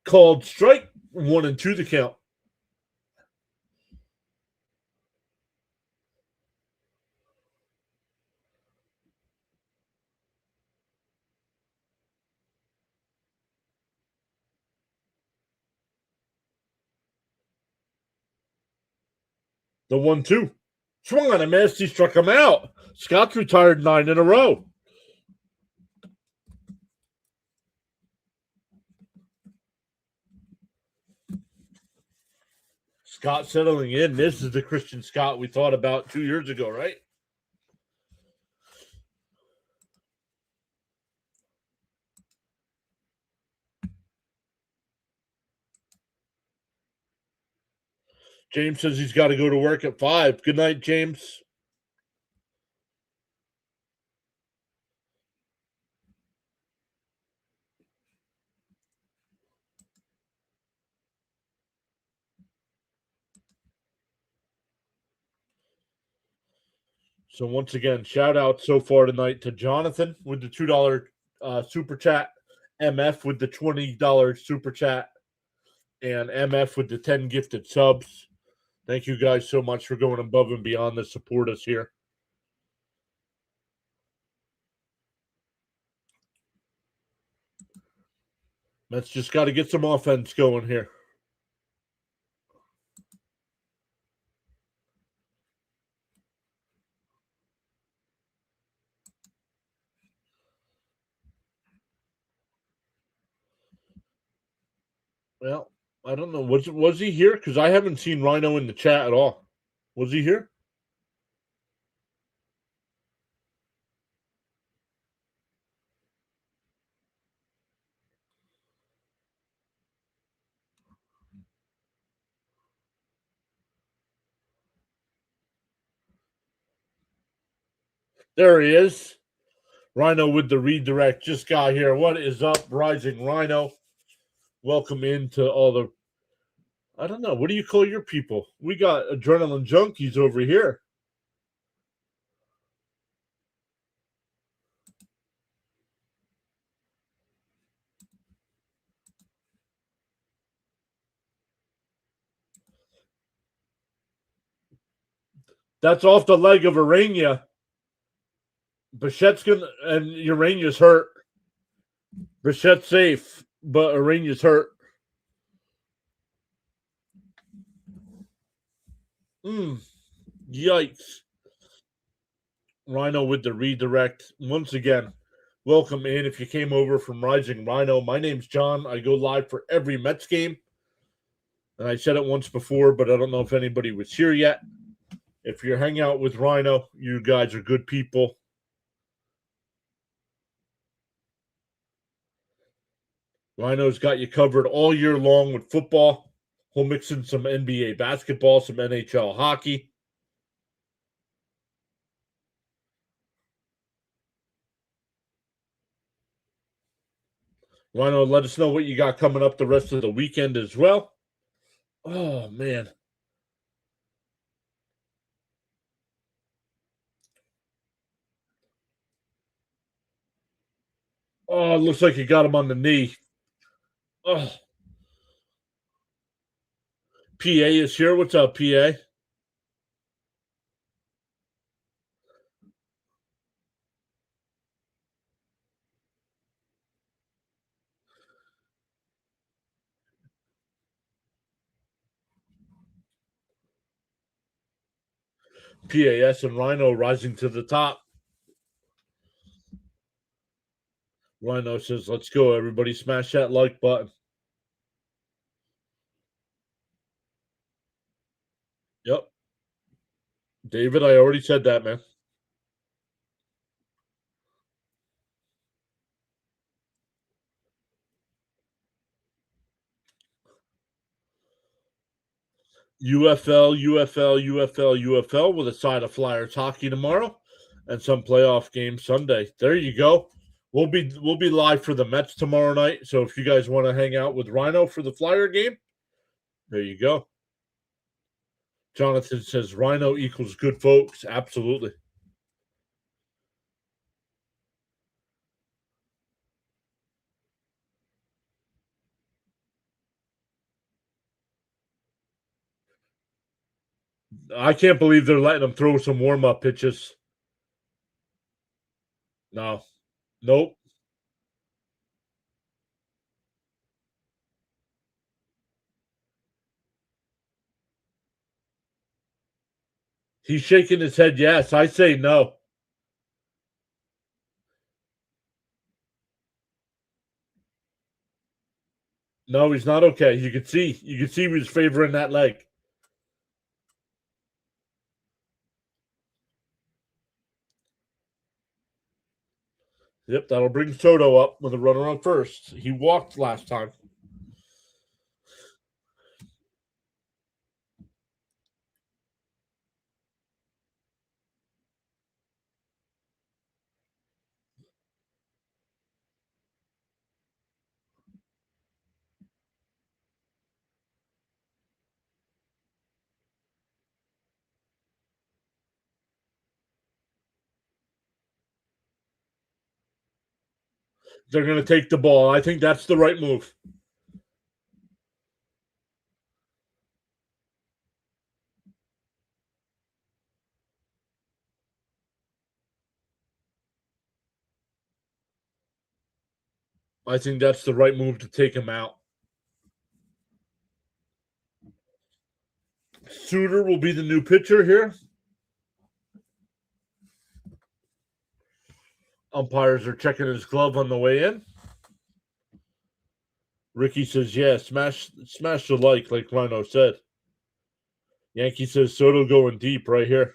Speaker 1: Called strike, 1-2 the count. The 1-2. Swung on a miss. He struck him out. Scott's retired 9 in a row. Scott settling in. This is the Christian Scott we thought about 2 years ago, right? James says he's got to go to work at 5. Good night, James. So once again, shout out so far tonight to Jonathan with the $2 super chat, MF with the $20 super chat, and MF with the 10 gifted subs. Thank you guys so much for going above and beyond to support us here. Mets just got to get some offense going here. Well, I don't know. Was he here? Because I haven't seen Rhino in the chat at all. Was he here? There he is. Rhino with the redirect just got here. What is up, Rising Rhino? Welcome into all the. I don't know. What do you call your people? We got adrenaline junkies over here. That's off the leg of Arania. Bichette's gonna and Urania's hurt. Bichette's safe, but Arania's hurt. Yikes. Rhino with the redirect. Once again, welcome in. If you came over from Rising Rhino, my name's John. I go live for every Mets game. And I said it once before, but I don't know if anybody was here yet. If you're hanging out with Rhino, you guys are good people. Rhino's got you covered all year long with football. He'll mix in some NBA basketball, some NHL hockey. Rhino, let us know what you got coming up the rest of the weekend as well. Oh, man. Oh, it looks like you got him on the knee. Oh, PA is here. What's up, PA? PAS and Rhino rising to the top. Rhino says, let's go, everybody. Smash that like button. Yep. David, I already said that, man. UFL, UFL, UFL, UFL with a side of Flyers hockey tomorrow and some playoff games Sunday. There you go. We'll be live for the Mets tomorrow night. So if you guys want to hang out with Rhino for the Flyer game, there you go. Jonathan says Rhino equals good folks. Absolutely. I can't believe they're letting him throw some warm up pitches. No. Nope. He's shaking his head yes. I say no. No, he's not okay. You could see he was favoring that leg. Yep, that'll bring Soto up with a runner on first. He walked last time. They're going to take the ball. I think that's the right move. I think that's the right move to take him out. Suter will be the new pitcher here. Umpires are checking his glove on the way in. Ricky says, yeah, smash the like Rhino said. Yankee says Soto going deep right here.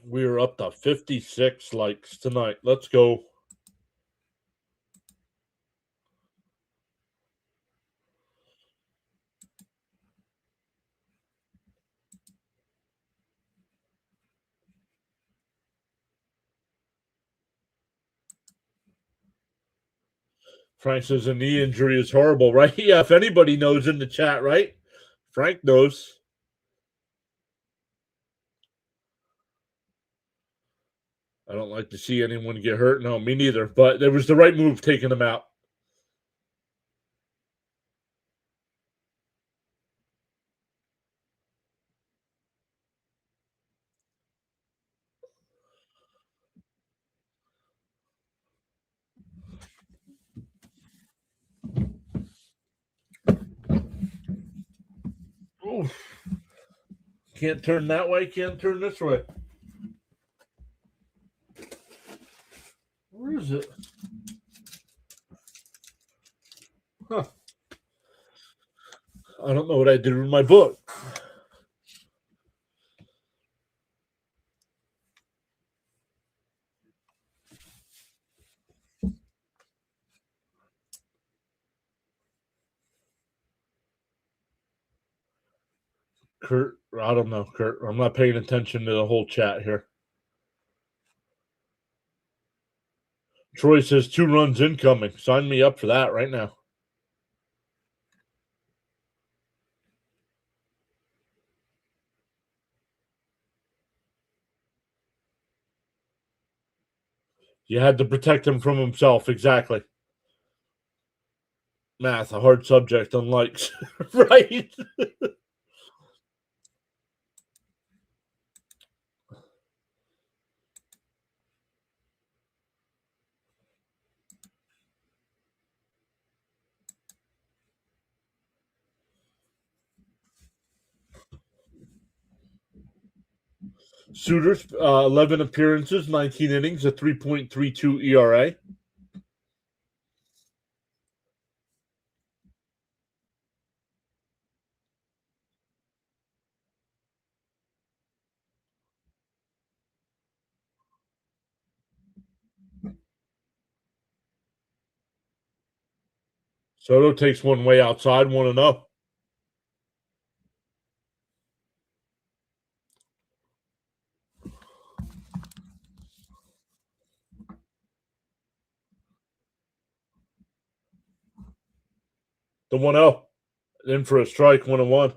Speaker 1: We are up to 56 likes tonight. Let's go. Frank says a knee injury is horrible, right? Yeah, if anybody knows in the chat, right? Frank knows. I don't like to see anyone get hurt. No, me neither. But there was the right move taking him out. Oof. Can't turn that way, can't turn this way. Where is it? Huh. I don't know what I did with my book. Kurt, I don't know, Kurt. I'm not paying attention to the whole chat here. Troy says 2 runs incoming. Sign me up for that right now. You had to protect him from himself. Exactly. Math, a hard subject on likes. Right? Suter's 11 appearances, 19 innings, a 3.32 ERA. Soto takes one way outside, 1-0. The 1-0. In for a strike, 1-1.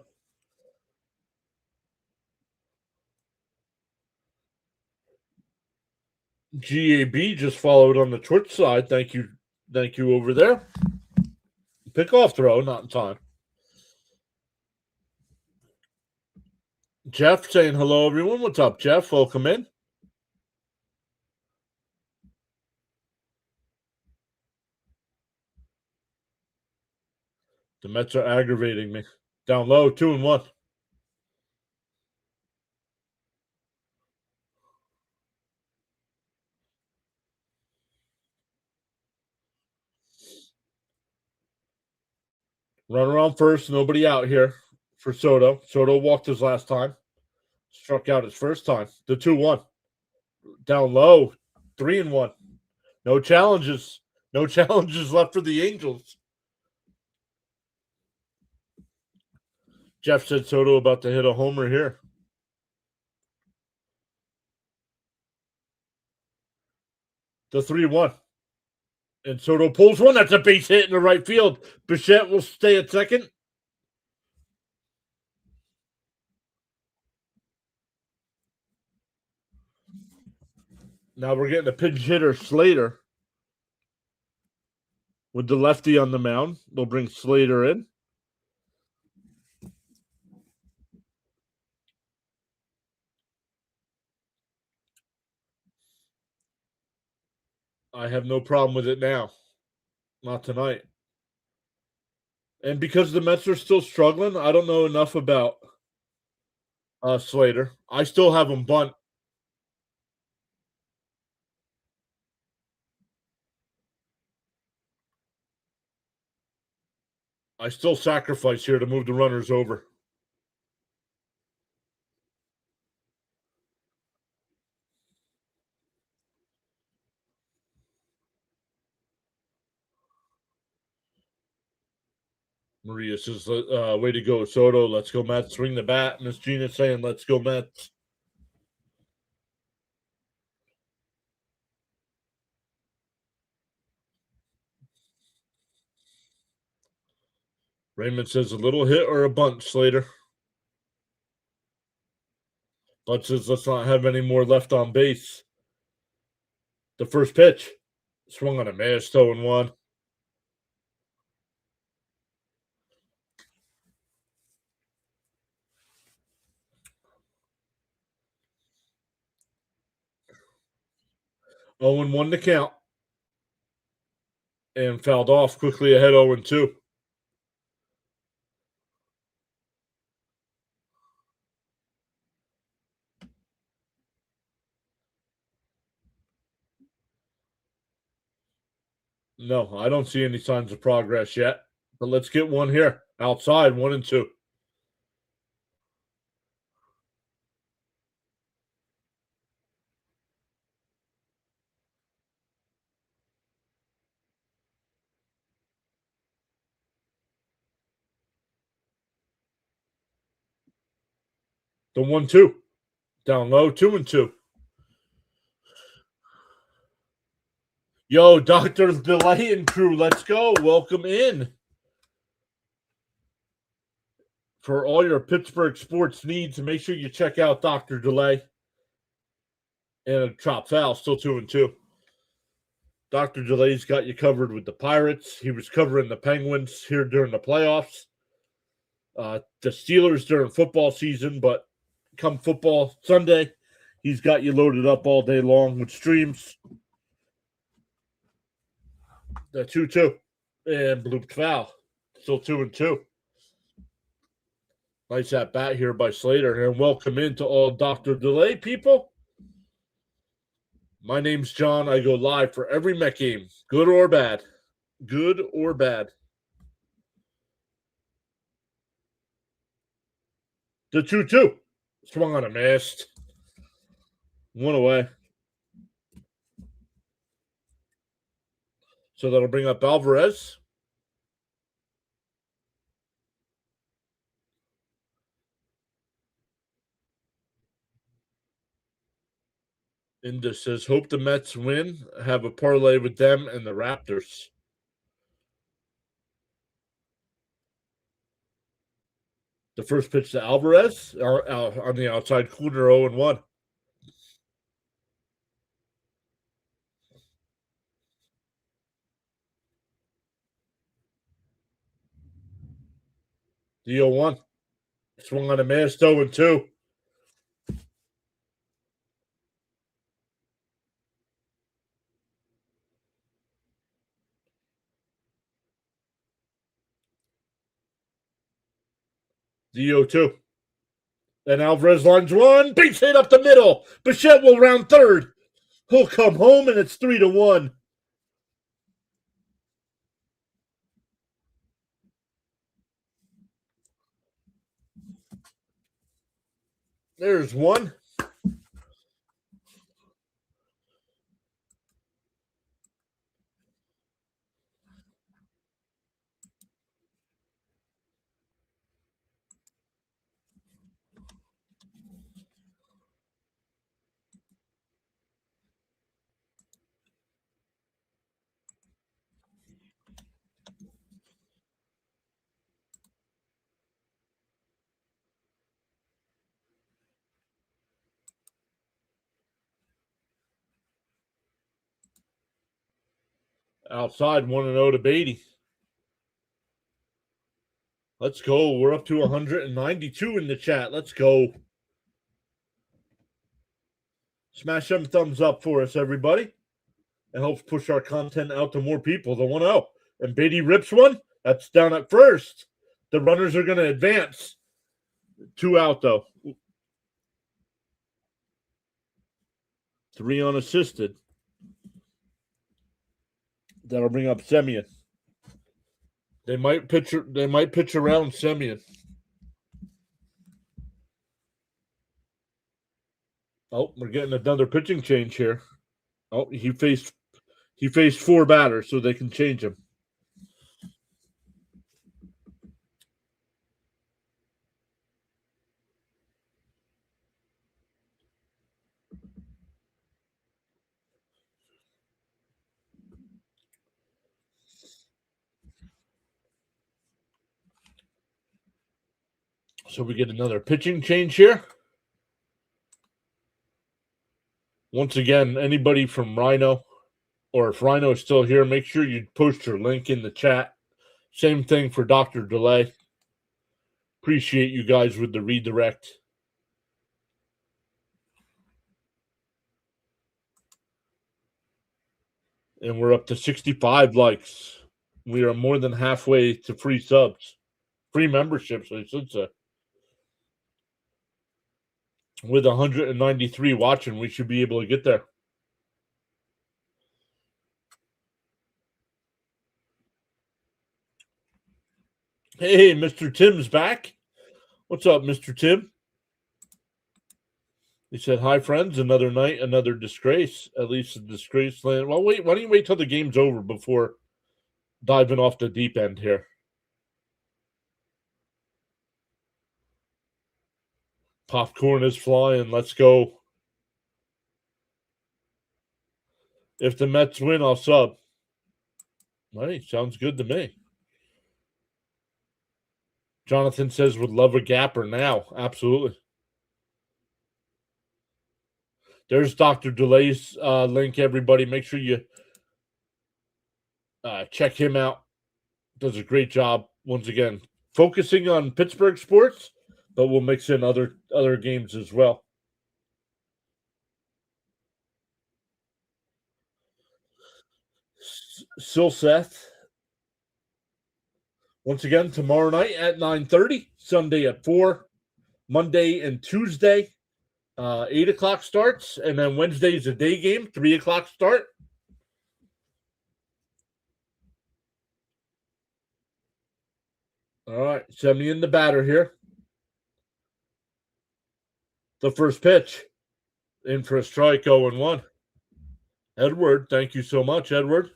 Speaker 1: GAB just followed on the Twitch side. Thank you over there. Pickoff throw, not in time. Jeff saying hello, everyone. What's up, Jeff? Welcome in. The Mets are aggravating me. Down low, 2-1. Run around first, nobody out here for Soto. Soto walked his last time. Struck out his first time. The 2-1. Down low, 3-1. No challenges. No challenges left for the Angels. Jeff said Soto about to hit a homer here. The 3-1. And Soto pulls one. That's a base hit in the right field. Bichette will stay at second. Now we're getting a pinch hitter, Slater, with the lefty on the mound. They'll bring Slater in. I have no problem with it now. Not tonight. And because the Mets are still struggling, I don't know enough about Slater. I still have him bunt. I still sacrifice here to move the runners over. Maria says, way to go, Soto. Let's go, Mets. Swing the bat. Miss Gina saying, let's go, Mets. Raymond says, a little hit or a bunt, Slater. Bud says, let's not have any more left on base. The first pitch. Swung on a miss, 0-1. Owen won the count and fouled off quickly ahead 0-2. No, I don't see any signs of progress yet. But let's get one here. Outside, 1-2. The 1-2. Down low, 2-2. Yo, Dr. Delay and crew, let's go. Welcome in. For all your Pittsburgh sports needs, make sure you check out Dr. Delay. And a chop foul, still 2-2. Dr. Delay's got you covered with the Pirates. He was covering the Penguins here during the playoffs. The Steelers during football season, but come football Sunday, he's got you loaded up all day long with streams. The 2-2 and blooped foul. Still 2-2. Nice at bat here by Slater. And welcome into all Dr. Delay people. My name's John. I go live for every Met game, good or bad. Good or bad. The 2-2. Swung on a miss. One away. So that'll bring up Alvarez. Inda says, hope the Mets win. Have a parlay with them and the Raptors. The first pitch to Alvarez on the outside corner, 0-1. The 0-1. Swung on a miss, 0-2. The 0-2. And Alvarez lines one. Base hit up the middle. Bichette will round third. He'll come home, and it's 3-1. There's one. Outside 1-0 to Beatty. Let's go. We're up to 192 in the chat. Let's go. Smash them thumbs up for us, everybody. It helps push our content out to more people. The 1-0. And Beatty rips one. That's down at first. The runners are going to advance. 2 out, though. 3 unassisted. That'll bring up Semyon. They might pitch around Semyon. Oh, we're getting another pitching change here. Oh, he faced 4 batters, so they can change him. So we get another pitching change here. Once again, anybody from Rhino, or if Rhino is still here, make sure you post your link in the chat. Same thing for Dr. Delay. Appreciate you guys with the redirect. And we're up to 65 likes. We are more than halfway to free subs. Free memberships, I should say. With 193 watching, we should be able to get there. Hey, Mr. Tim's back. What's up, Mr. Tim? He said, hi, friends. Another night, another disgrace. At least a disgrace land. Well, wait. Why don't you wait till the game's over before diving off the deep end here? Popcorn is flying. Let's go. If the Mets win, I'll sub. Hey, sounds good to me. Jonathan says, would love a gapper now. Absolutely. There's Dr. Delay's link, everybody. Make sure you check him out. Does a great job, once again, focusing on Pittsburgh sports, but we'll mix in other games as well. Silseth. Once again, tomorrow night at 9:30, Sunday at 4, Monday and Tuesday, 8 o'clock starts, and then Wednesday is a day game, 3 o'clock start. All right, send me in the batter here. The first pitch, in for a strike, 0-1. Edward, thank you so much, Edward.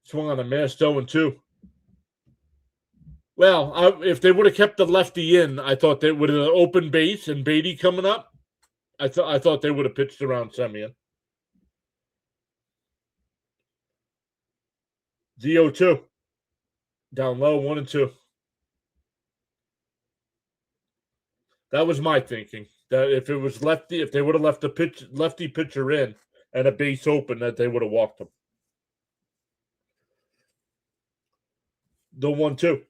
Speaker 1: Swung on a missed 0-2. Well, if they would have kept the lefty in, I thought they would have open base and Beatty coming up. I thought they would have pitched around Semyon. The 0-2. Down low, 1-2. That was my thinking. That if it was lefty, if they would have left the lefty pitcher in and a base open, that they would have walked him. The 1-2.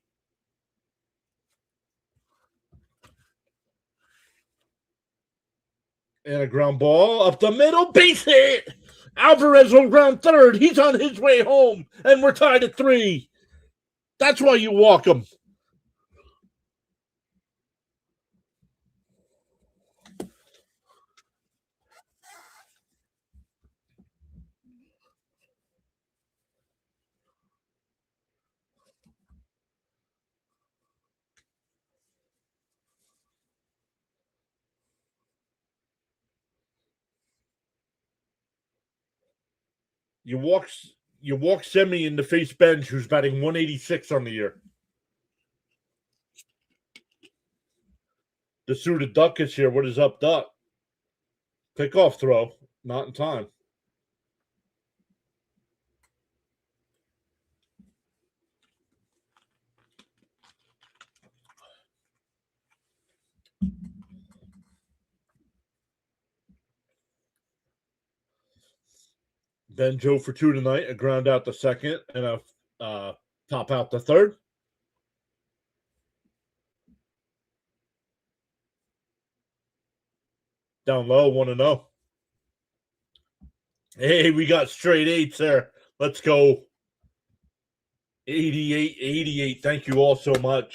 Speaker 1: And a ground ball up the middle, base hit. Alvarez will ground third. He's on his way home, and we're tied at 3. That's why you walk him. You walk Semi in the face bench, who's batting 186 on the year. The suited duck is here. What is up, duck? Pickoff throw, not in time. Ben Joe for 2 tonight, a ground out the second, and a top out the third. Down low, 1-0. Hey, we got straight eights there. Let's go. 88. Thank you all so much.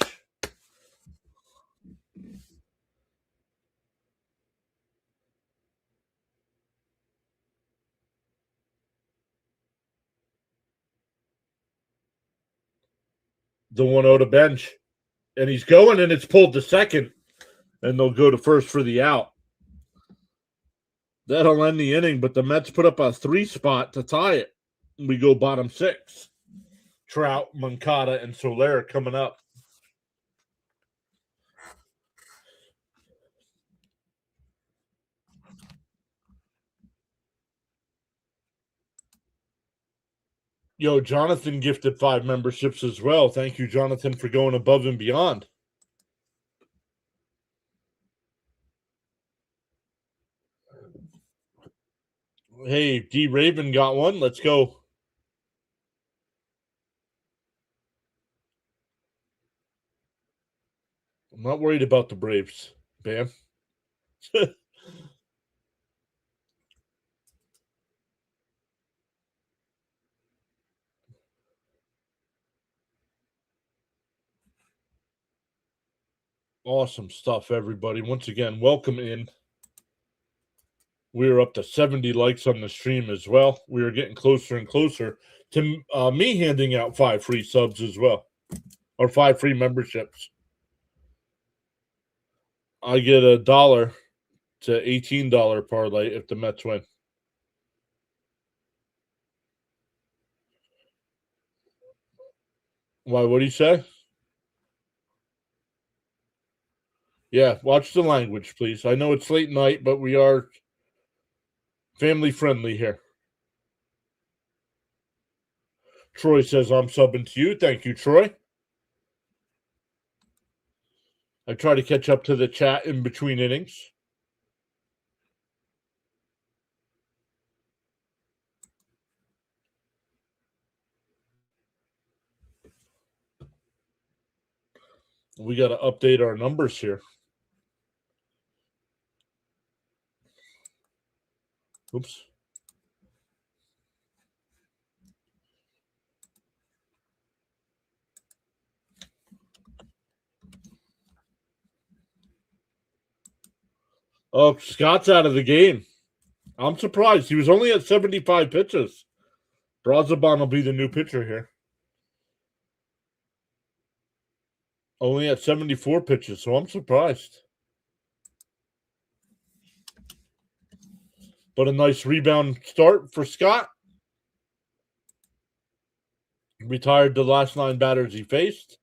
Speaker 1: The 1-0 to bench. And he's going, and it's pulled to second. And they'll go to first for the out. That'll end the inning, but the Mets put up a 3 spot to tie it. We go bottom 6. Trout, Moncada, and Soler coming up. Yo, Jonathan gifted 5 memberships as well. Thank you, Jonathan, for going above and beyond. Hey, D. Raven got one. Let's go. I'm not worried about the Braves, Bam. Awesome stuff, everybody. Once again, welcome in. We are up to 70 likes on the stream as well. We are getting closer and closer to me handing out 5 free subs as well, or 5 free memberships. I get $1 to $18 parlay if the Mets win. Why? What do you say? Yeah, watch the language, please. I know it's late night, but we are family friendly here. Troy says I'm subbing to you. Thank you, Troy. I try to catch up to the chat in between innings. We got to update our numbers here. Oops. Oh, Scott's out of the game. I'm surprised. He was only at 75 pitches. Brazaban will be the new pitcher here. Only at 74 pitches, so I'm surprised. But a nice rebound start for Scott. Retired the last 9 batters he faced.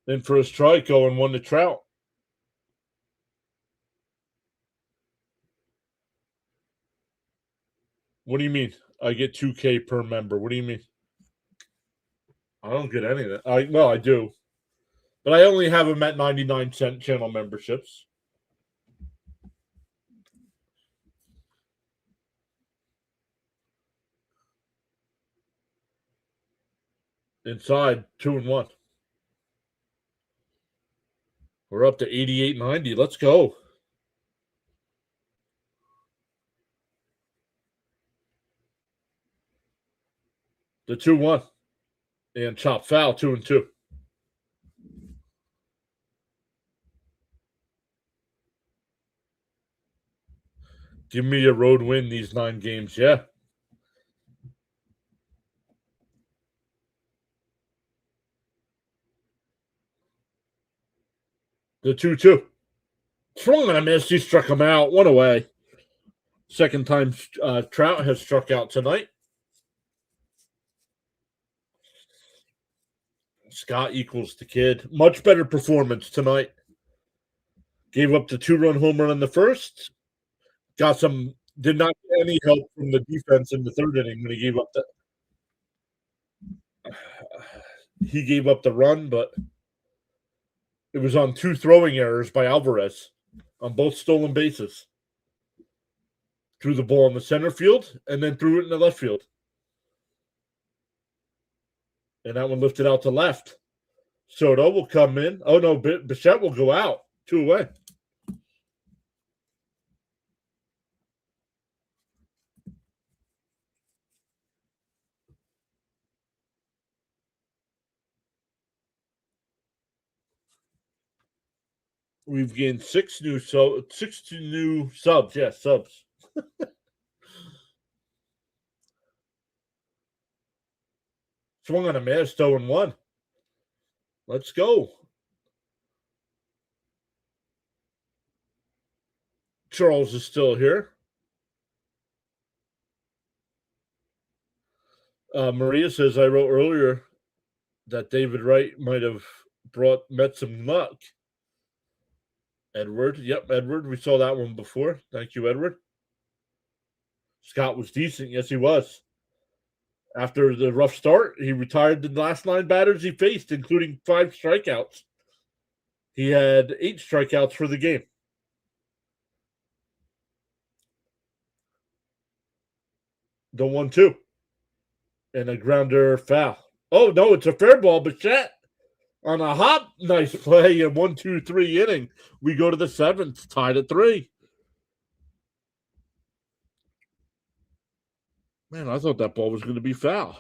Speaker 1: Then for a strike, 0-1 to Trout. What do you mean? I get $2K per member. What do you mean? I don't get any of that. I do. But I only have them at 99-cent channel memberships. Inside, 2-1. We're up to 88.90. Let's go. The 2-1. And chop foul, 2-2. Give me a road win these 9 games, yeah. The 2-2. Swung and a miss. He struck him out. 1 away. Second time Trout has struck out tonight. Scott equals the kid. Much better performance tonight. Gave up the 2-run homer in the first. Did not get any help from the defense in the third inning when he gave up the run, but it was on 2 throwing errors by Alvarez on both stolen bases. threw the ball in the center field, and then threw it in the left field. And that one lifted out to left. Soto will come in. Oh, no, Bichette will go out. 2 away. We've gained 6 new subs. Yes, subs. Swung on a miss, 0-1. Let's go. Charles is still here. Maria says, I wrote earlier that David Wright might have brought Met some luck. Edward. Yep, Edward. We saw that one before. Thank you, Edward. Scott was decent. Yes, he was. After the rough start, he retired the last 9 batters he faced, including 5 strikeouts. He had 8 strikeouts for the game. The 1-2. And a grounder foul. Oh, no, it's a fair ball. Bichette on a hop. Nice play in 1-2-3 inning. We go to the 7th, tied at 3. Man, I thought that ball was going to be foul.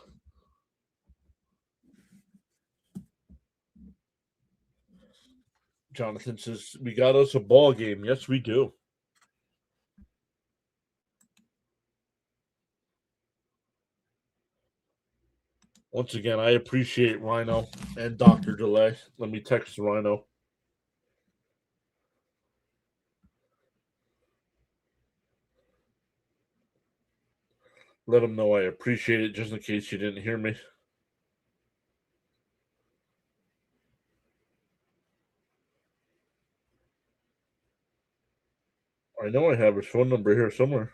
Speaker 1: Jonathan says, we got us a ball game. Yes, we do. Once again, I appreciate Rhino and Dr. Delay. Let me text Rhino. Let him know I appreciate it, just in case you didn't hear me. I know I have his phone number here somewhere.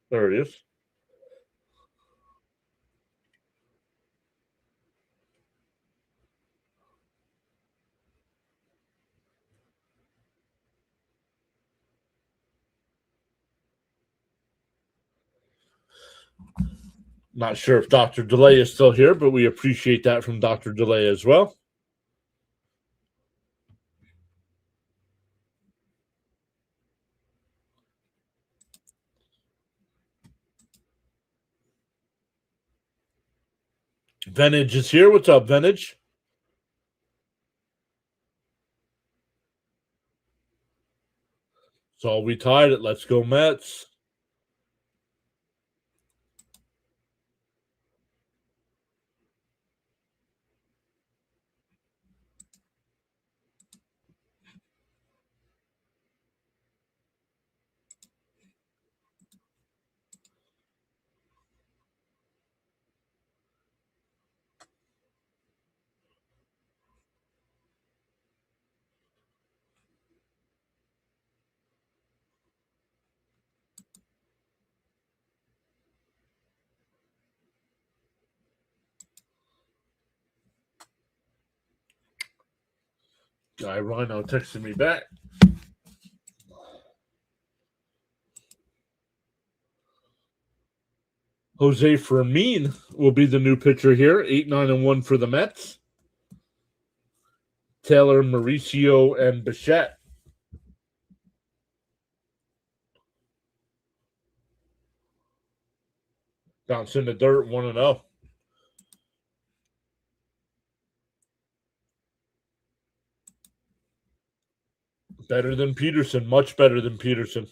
Speaker 1: There it is. Not sure if Dr. Delay is still here, but we appreciate that from Dr. Delay as well. Venage is here. What's up, Venage? So we tied it. Let's go, Mets. Guy Rhino texted me back. Jose Fermin will be the new pitcher here. 8-9-1 for the Mets. Taylor, Mauricio, and Bichette. Bounce in the dirt, 1-0. Better than Peterson. Much better than Peterson.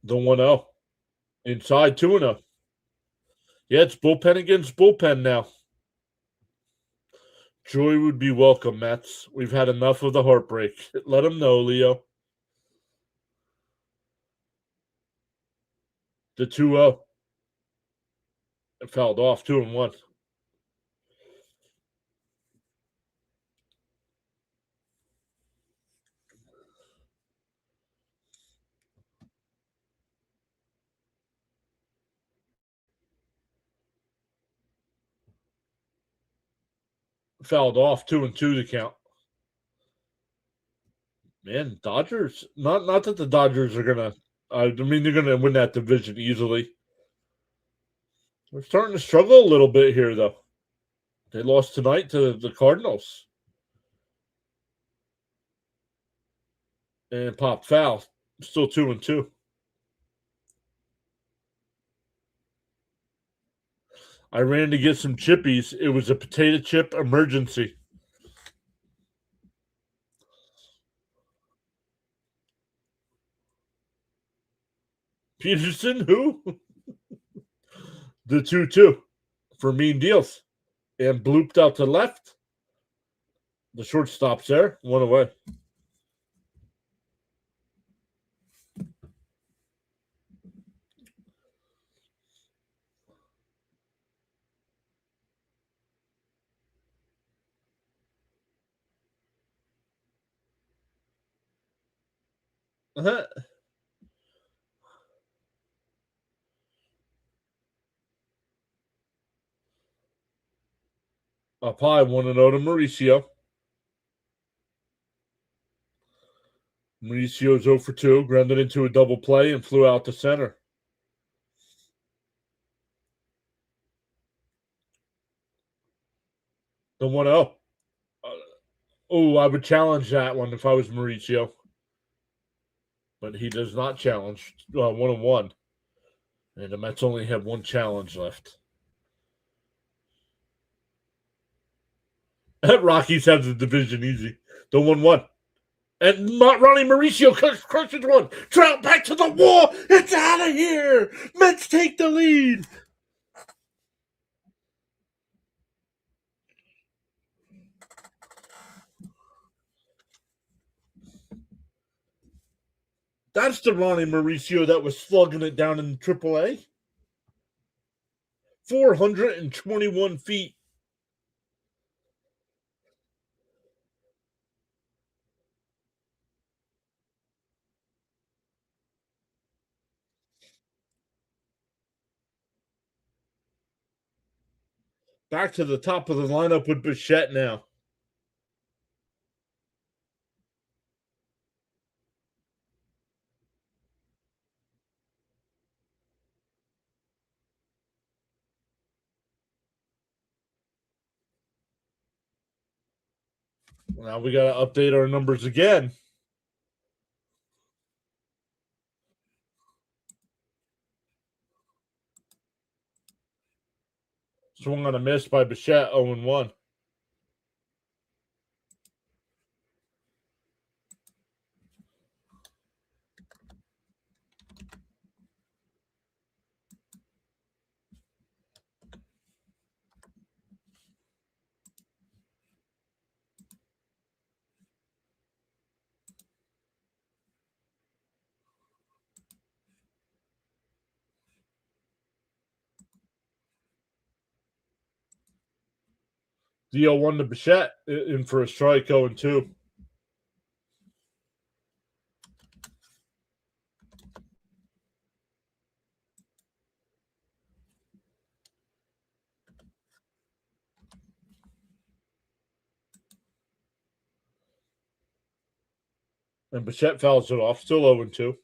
Speaker 1: The 1-0. Inside, 2-0. Yeah, it's bullpen against bullpen now. Joy would be welcome, Mets. We've had enough of the heartbreak. Let them know, Leo. The 2-0. It fouled off, 2-1. Fouled off, 2-2 the count. Man, Dodgers. Not that the Dodgers are gonna. I mean, they're gonna win that division easily. They're starting to struggle a little bit here, though. They lost tonight to the Cardinals and popped foul. Still 2-2. I ran to get some chippies. It was a potato chip emergency. Peterson, who? The 2-2 for mean deals. And blooped out to left. The shortstop's there. One away. Uh-huh. Up high, 1-0 to Mauricio. Mauricio's 0 for 2, grounded into a double play and flew out to center. The 1-0. Oh, I would challenge that one if I was Mauricio. But he does not challenge 1-1. And the Mets only have one challenge left. Rockies have the division easy. The 1-1. And Ronnie Mauricio crushes one. Trout back to the wall. It's out of here. Mets take the lead. That's the Ronnie Mauricio that was slugging it down in AAA. 421 feet. Back to the top of the lineup with Bichette now. Now we got to update our numbers again. Swung on a miss by Bichette, 0-1. The 0-1 to Bichette in for a strike, 0-2. And Bichette fouls it off, still 0-2.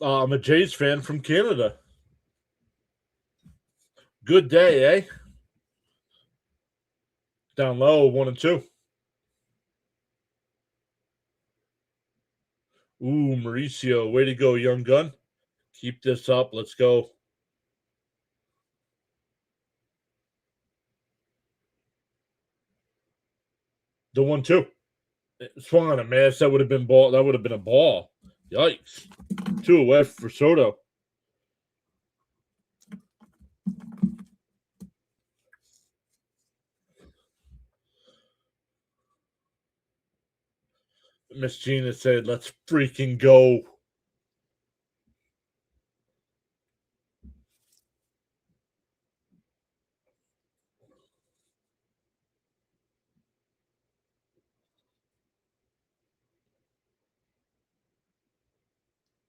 Speaker 1: I'm a Jays fan from Canada. Good day, eh? Down low, 1-2. Ooh, Mauricio, way to go, young gun. Keep this up. Let's go. The 1-2. Swung on a miss. That would have been ball. That would have been a ball. Yikes. 2 away for Soto. Miss Gina said, let's freaking go.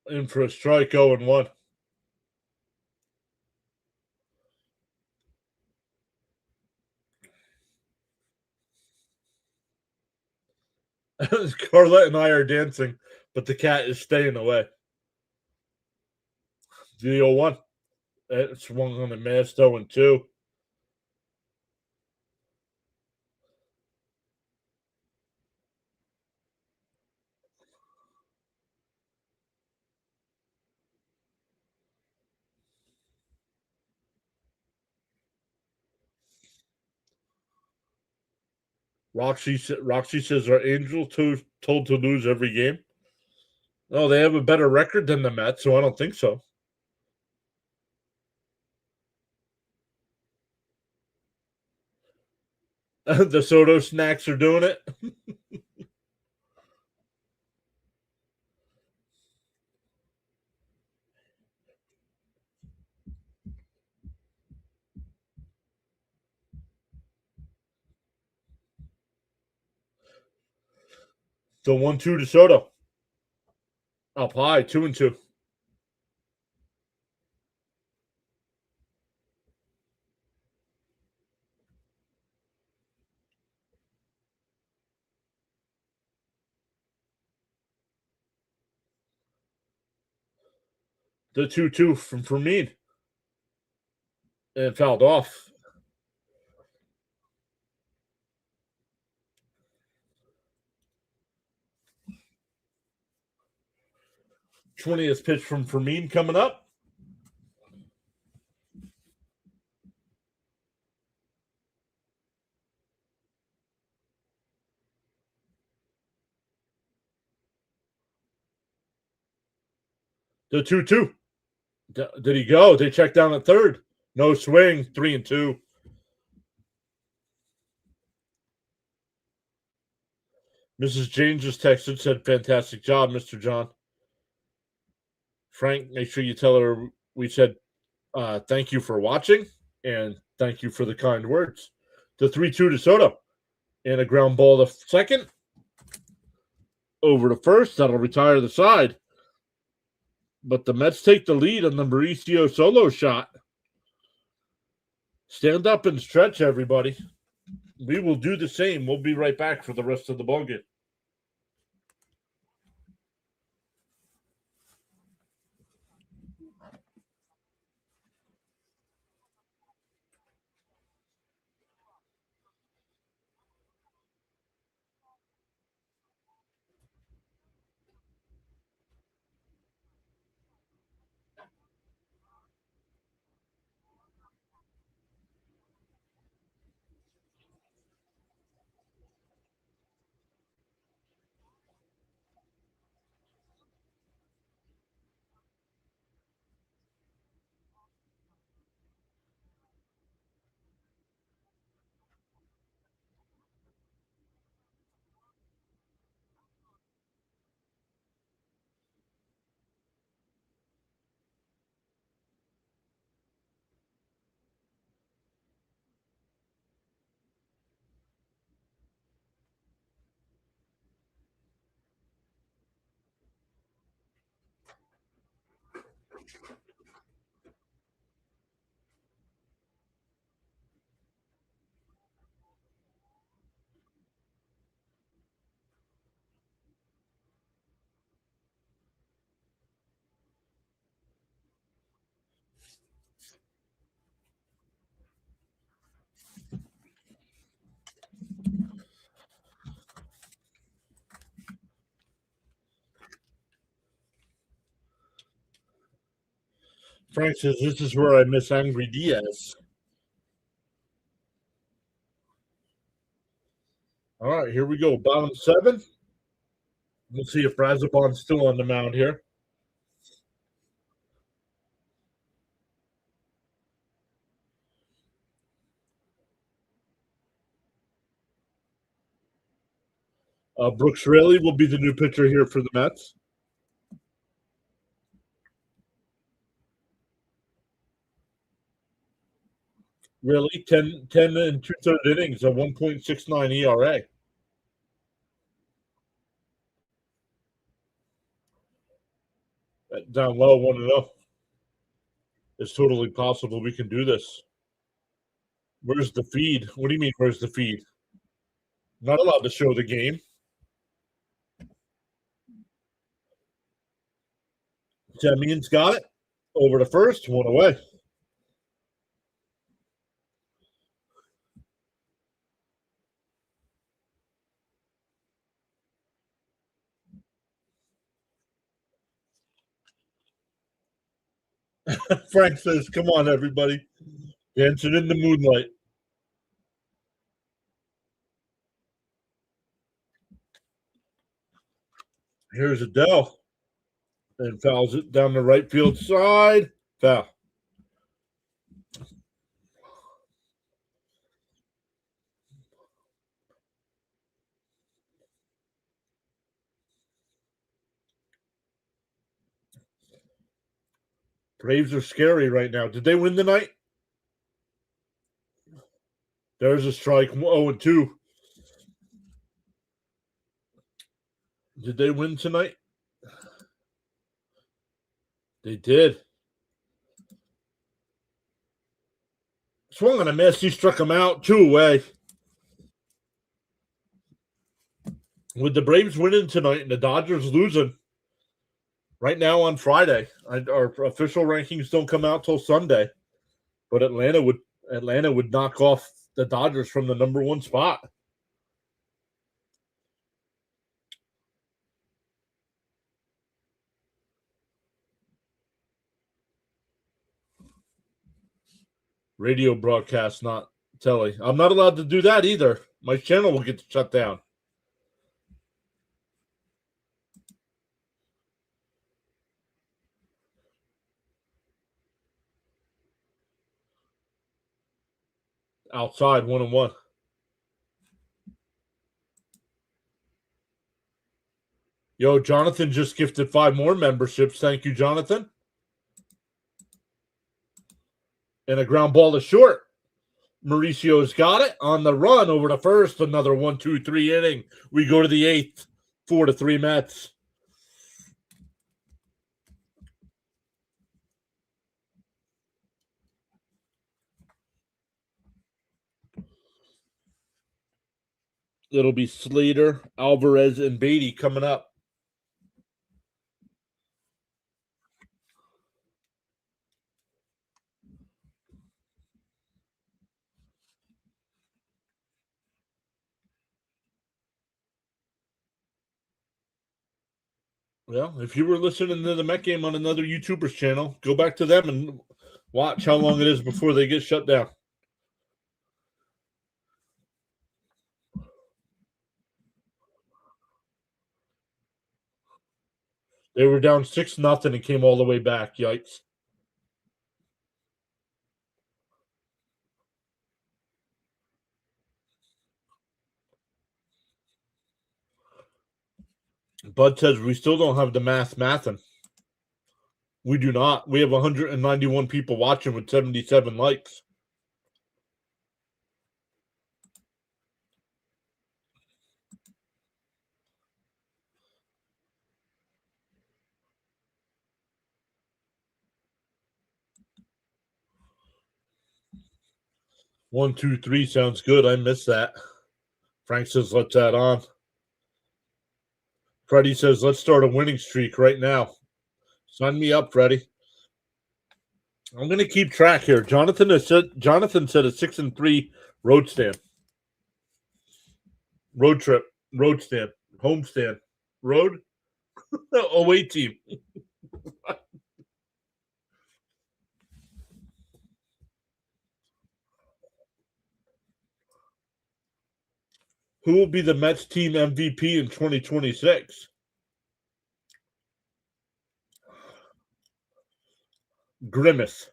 Speaker 1: In for a strike, 0-1. Carlette and I are dancing, but the cat is staying away. The 0-1. It swung on the mast, 0-2. Roxy says, are Angels told to lose every game? Oh, they have a better record than the Mets, so I don't think so. The Soto snacks are doing it. The 1-2 to Soto. Up high, 2-2. The 2-2 from Fermin. And fouled off. '20th pitch from Fermin coming up. The 2-2. Did he go? They checked down at third. No swing, 3-2. Mrs. Jane just texted, said, fantastic job, Mr. John. Frank, make sure you tell her we said thank you for watching and thank you for the kind words. The 3-2 to Soto. And a ground ball to second. Over to first. That'll retire the side. But the Mets take the lead on the Mauricio solo shot. Stand up and stretch, everybody. We will do the same. We'll be right back for the rest of the ballgame. Frank says, this is where I miss Angry Diaz. All right, here we go. Bottom 7. Let's see if Razabon's still on the mound here. Brooks Raley will be the new pitcher here for the Mets. Really, 10 and 2/3 innings, a 1.69 ERA. Down low, 1-0. It's totally possible we can do this. Where's the feed? What do you mean, where's the feed? Not allowed to show the game. Semion's got it. Over to first, one away. Frank says, come on, everybody. Dancing in the moonlight. Here's Adele. And fouls it down the right field side. Foul. Braves are scary right now. Did they win tonight? There's a strike. 0-2. Did they win tonight? They did. Swung on a miss. He struck him out. 2 away. With the Braves winning tonight and the Dodgers losing right now on Friday, our official rankings don't come out till Sunday, but Atlanta would knock off the Dodgers from the number 1 spot. Radio broadcast, not telly. I'm not allowed to do that either. My channel will get shut down. Outside, 1-1. Yo, Jonathan just gifted 5 more memberships. Thank you, Jonathan. And a ground ball to short. Mauricio's got it on the run over to first. Another 1-2-3 inning. We go to the 8th. 4-3 Mets. It'll be Slater, Alvarez, and Beatty coming up. Well, if you were listening to the Met game on another YouTuber's channel, go back to them and watch how long it is before they get shut down. They were down 6-0 and came all the way back. Yikes. Bud says we still don't have the mathing. We do not. We have 191 people watching with 77 likes. One, two, three sounds good. I missed that. Frank says, let's add on. Freddie says, let's start a winning streak right now. Sign me up, Freddie. I'm going to keep track here. Jonathan said a 6-3 road stand. Road trip. Road stand. Home stand. Road? Away team. Who will be the Mets team MVP in 2026? Grimace.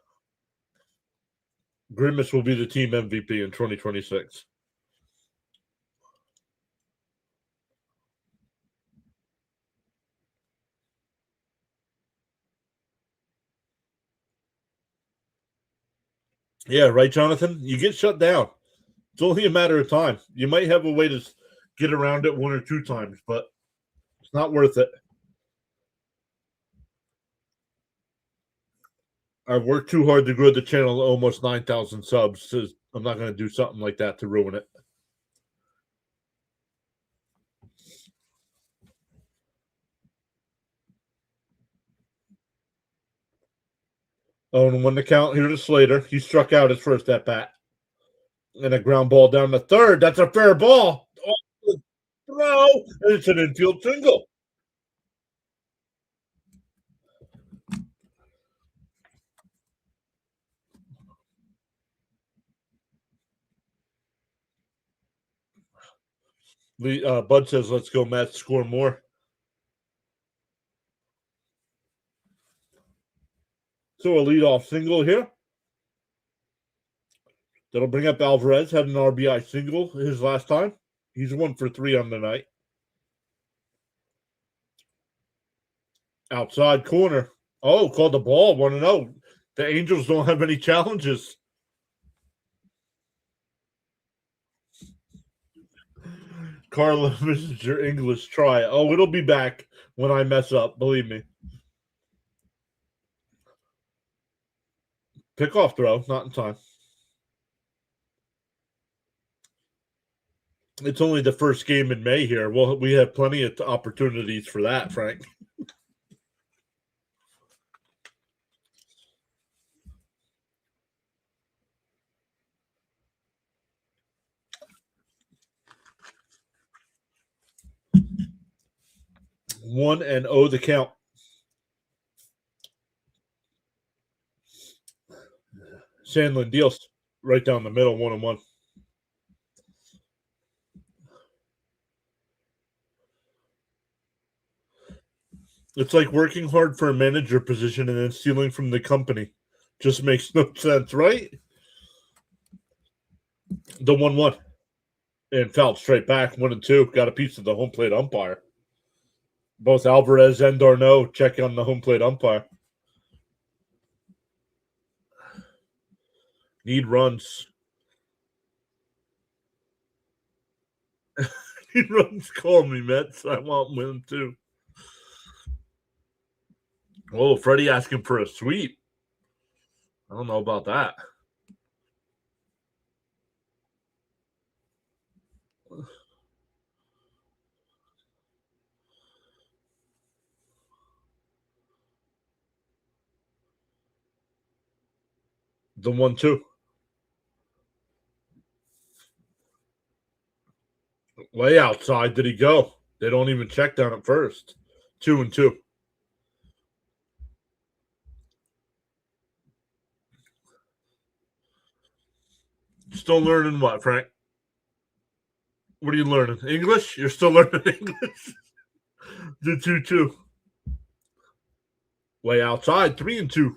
Speaker 1: Grimace will be the team MVP in 2026. Yeah, right, Jonathan? You get shut down. It's only a matter of time. You might have a way to get around it 1 or 2 times, but it's not worth it. I've worked too hard to grow the channel to almost 9,000 subs. So I'm not going to do something like that to ruin it. Oh, and when the count here to Slater, he struck out his first at bat. And a ground ball down the third. That's a fair ball. Oh, throw. And it's an infield single. Bud says, let's go, Mets, score more. So a leadoff single here. That'll bring up Alvarez. Had an RBI single his last time. He's 1 for 3 on the night. Outside corner. Oh, called the ball. 1-0. The Angels don't have any challenges. Carla misses your English try. Oh, it'll be back when I mess up. Believe me. Pickoff throw. Not in time. It's only the first game in May here. Well, we have plenty of opportunities for that, Frank. One and oh the count. Sandlin deals right down the middle, 1-1. It's like working hard for a manager position and then stealing from the company. Just makes no sense, right? The 1-1. And fouled straight back, 1-2. Got a piece of the home plate umpire. Both Alvarez and Darno check on the home plate umpire. Need runs. Need runs, call me, Mets. I want win too. Oh, Freddie asking for a sweep. I don't know about that. The 1-2. Way outside. Did he go? They don't even check down at first. 2-2. Still learning what, Frank? What are you learning? English? You're still learning English? The 2-2. Way outside. 3-2.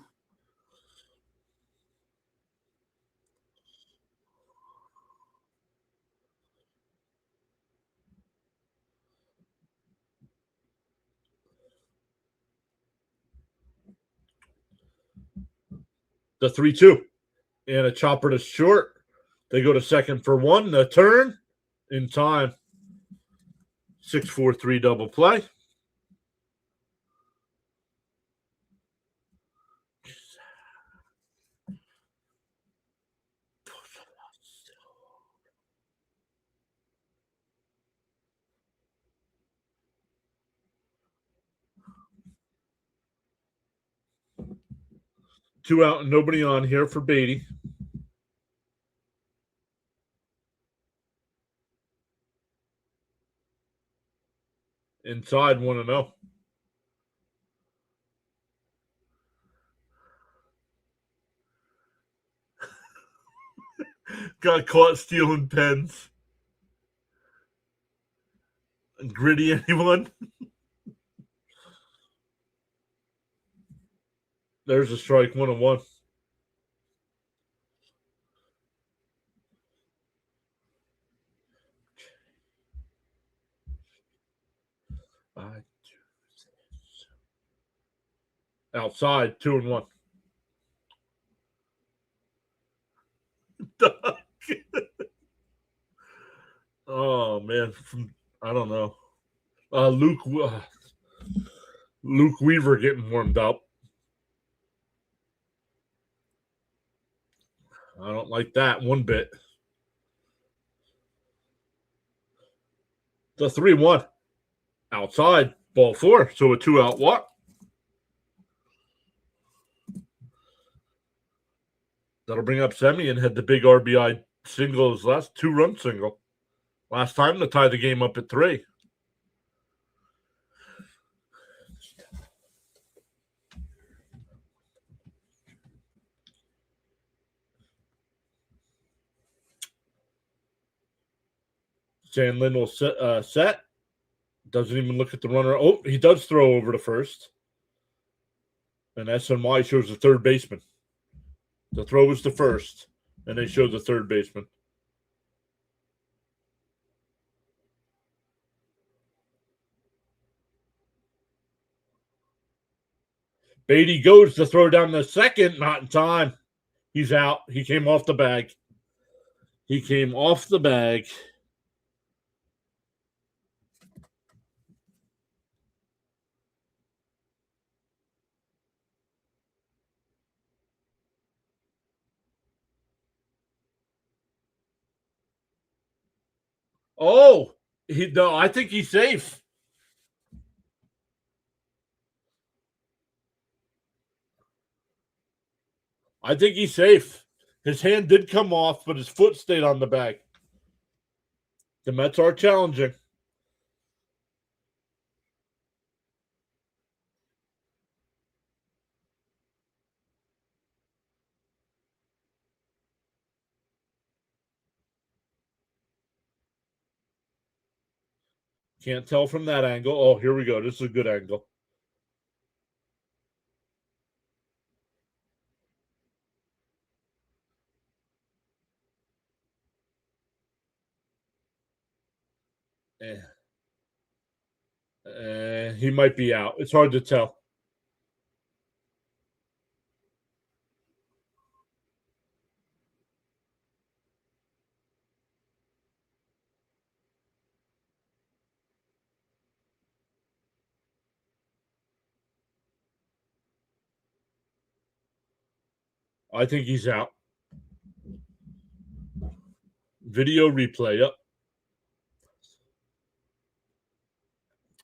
Speaker 1: The 3-2. And a chopper to short. They go to second for one. The turn in time. 6-4-3 double play. Two out and nobody on here for Beatty. Inside 1-0. Got caught stealing pens. Gritty, anyone? There's a strike, 1-1. Outside, 2-1. Oh man, I don't know. Luke Weaver getting warmed up. I don't like that one bit. The 3-1 outside, ball 4. So a 2-out walk. That'll bring up Semi and had the big RBI single, his last 2-run single. Last time to tie the game up at 3. Sandlin will set. Doesn't even look at the runner. Oh, he does throw over to first. And SNY shows the third baseman. The throw was to first, and they show the third baseman. Beatty goes to throw down the second, not in time. He's out. He came off the bag. He came off the bag. Oh, no, I think he's safe. I think he's safe. His hand did come off, but his foot stayed on the bag. The Mets are challenging. Can't tell from that angle. Oh, here we go. This is a good angle. He might be out. It's hard to tell. I think he's out. Video replay. Yep.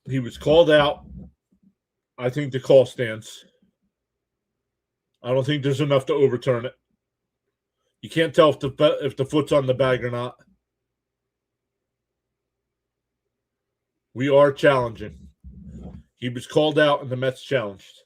Speaker 1: He was called out. I think the call stands. I don't think there's enough to overturn it. You can't tell if the foot's on the bag or not. We are challenging. He was called out, and the Mets challenged.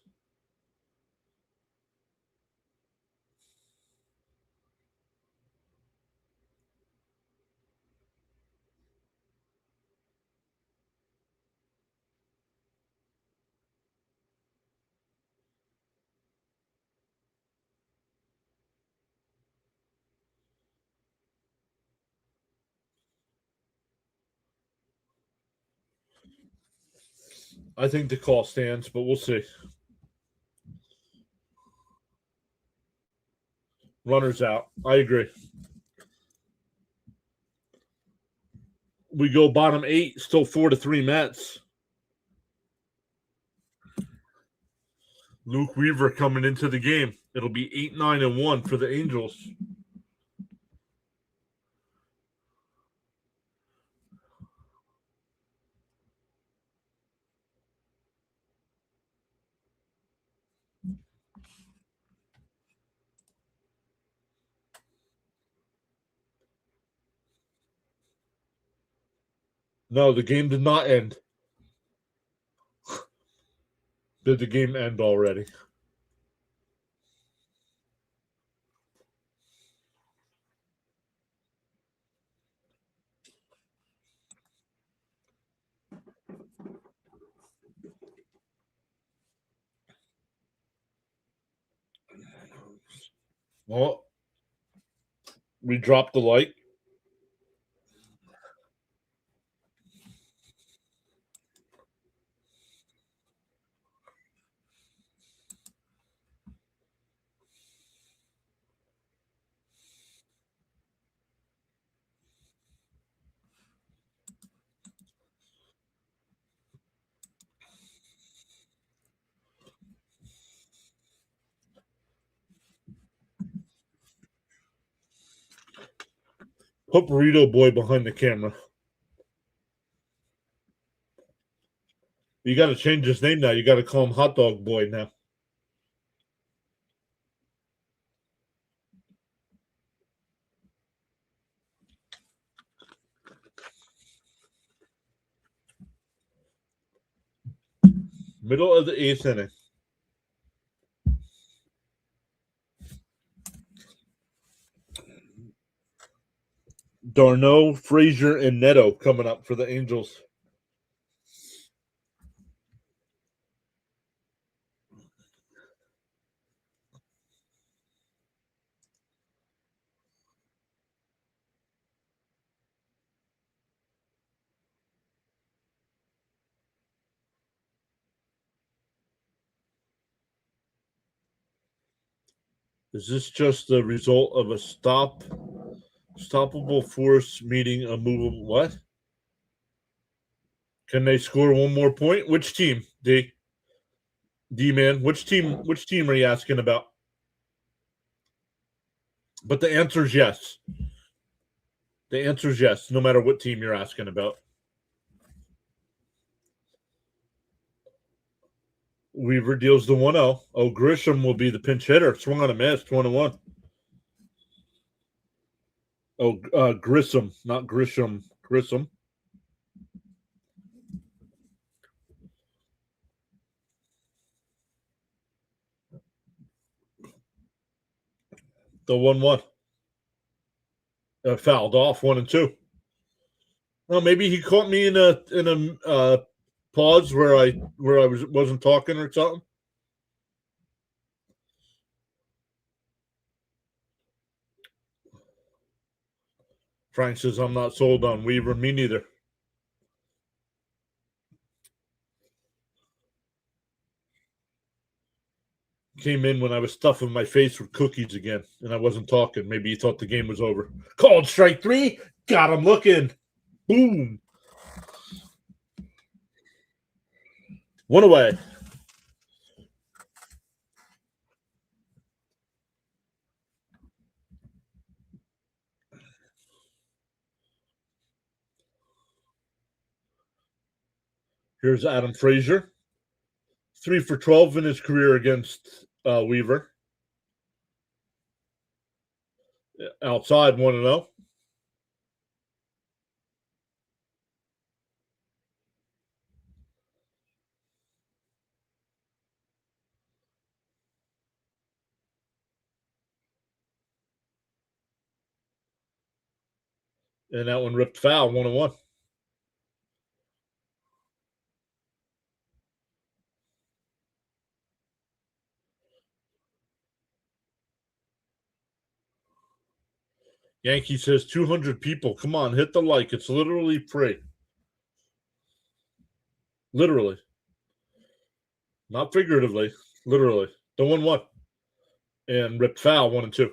Speaker 1: I think the call stands, but we'll see. Runners out. I agree. We go bottom 8, still 4-3 Mets. Luke Weaver coming into the game. It'll be 8-9-1 for the Angels. No, the game did not end. Did the game end already? Well, we dropped the light. Put Burrito Boy behind the camera. You got to change his name now. You got to call him Hot Dog Boy now. Middle of the 8th inning. Darno, Frazier, and Neto coming up for the Angels. Is this just the result of a stoppable force meeting a movable what? Can they score one more point? Which team? D man. Which team are you asking about? But the answer is yes. The answer is yes, no matter what team you're asking about. Weaver deals the 1-0. Oh, Grisham will be the pinch hitter. Swung on a miss, 1-1. Oh, Grissom, not Grisham. Grissom. The 1-1. Fouled off 1-2. Well, maybe he caught me in a pause where I wasn't talking or something. Frank says I'm not sold on Weaver. Me neither. Came in when I was stuffing my face with cookies again, and I wasn't talking. Maybe he thought the game was over. Called strike 3. Got him looking. Boom. 1 away. Here's Adam Frazier. 3 for 12 in his career against Weaver. Outside 1-0. And that one ripped foul, 1-1. Yankee says 200 people. Come on, hit the like. It's literally free. Literally. Not figuratively. Literally. The 1-1. And ripped foul, 1-2.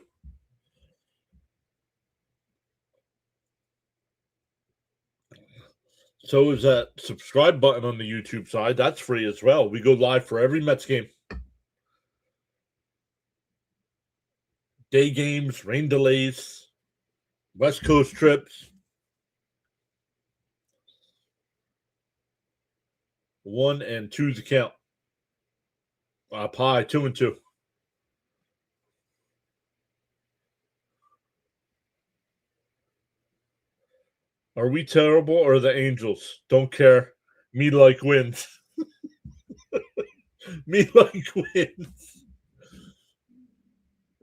Speaker 1: So is that subscribe button on the YouTube side. That's free as well. We go live for every Mets game. Day games, rain delays, West Coast trips. 1-2 the count. Up high, 2-2. Are we terrible or the Angels? Don't care. Me like wins. Me like wins.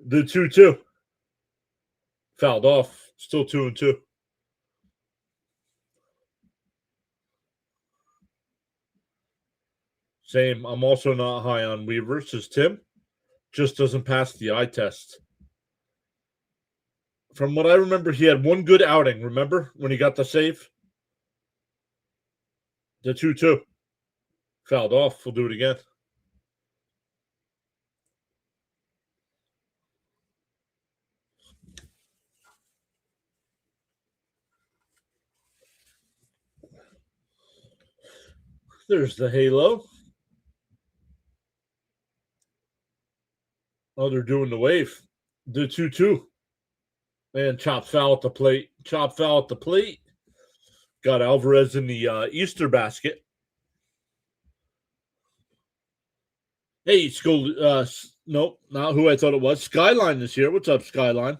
Speaker 1: The 2-2. Fouled off. Still 2-2. Same. I'm also not high on Weaver, says Tim. Just doesn't pass the eye test. From what I remember, he had one good outing. Remember when he got the save? The 2-2. Fouled off. We'll do it again. There's the halo. Oh, they're doing the wave. The 2-2. And chop foul at the plate. Chop foul at the plate. Got Alvarez in the Easter basket. Hey, nope, not who I thought it was. Skyline this year. What's up, Skyline?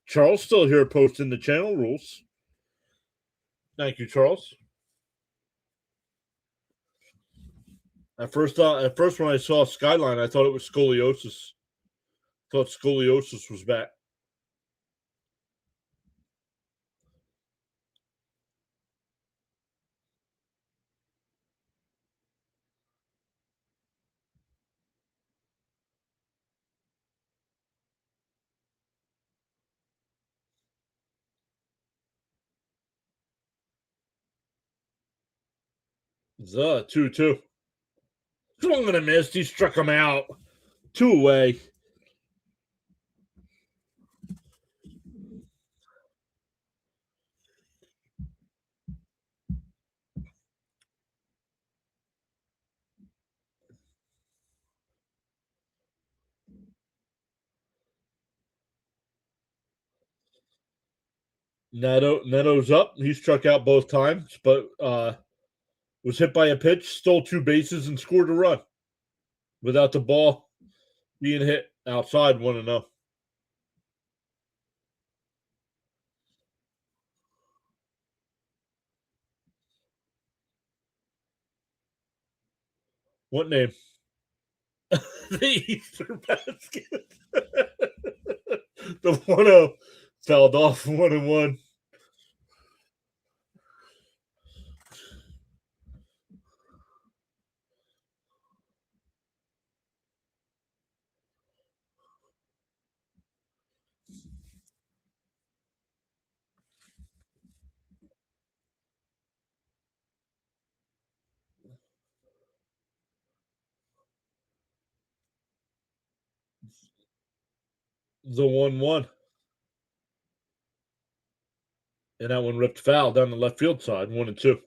Speaker 1: Charles still here posting the channel rules. Thank you, Charles. At first when I saw Skyline, I thought it was scoliosis. Thought scoliosis was back. The 2-2. Swung and a missed. He struck him out. 2 away. Neto's up. He struck out both times, but was hit by a pitch, stole 2 bases, and scored a run without the ball being hit outside 1-0. What name? The Easter basket. The 1-0 fouled off 1-1. The 1-1. And that one ripped foul down the left field side, 1-2.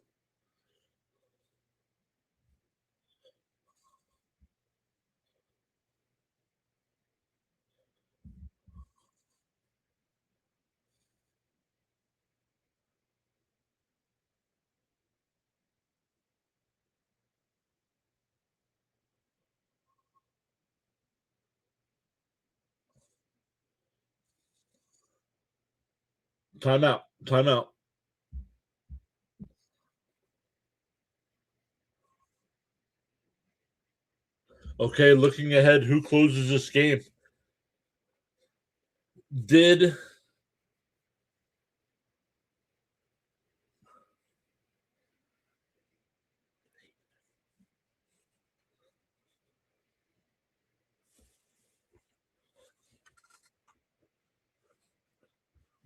Speaker 1: Timeout. Timeout. Okay, looking ahead, who closes this game? Did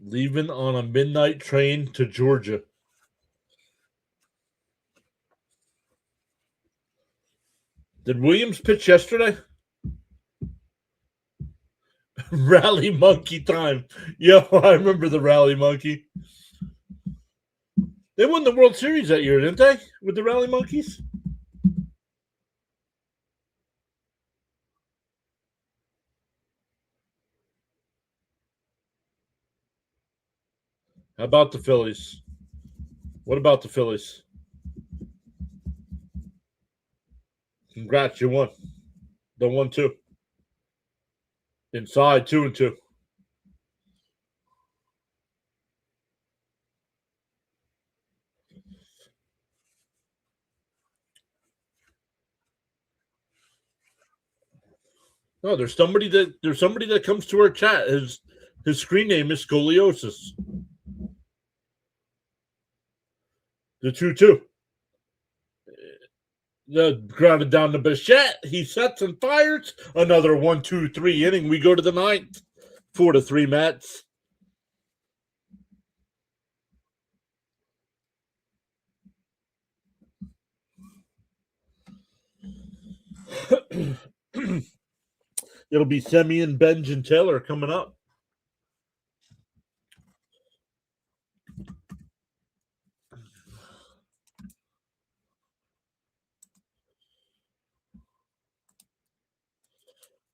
Speaker 1: leaving on a midnight train to Georgia? Did Williams pitch yesterday? Rally monkey time. Yo, I remember the rally monkey. They won the World Series that year, didn't they? With the rally monkeys? How about the Phillies? What about the Phillies? Congrats, you won. The 1-2. Inside 2-2. No, there's somebody that comes to our chat. His screen name is Scoliosis. The 2-2. The grounded down to Bichette. He sets and fires. Another 1-2-3 inning. We go to the 9th. 4-3 Mets. It'll be Semien, Benj, and Taylor coming up.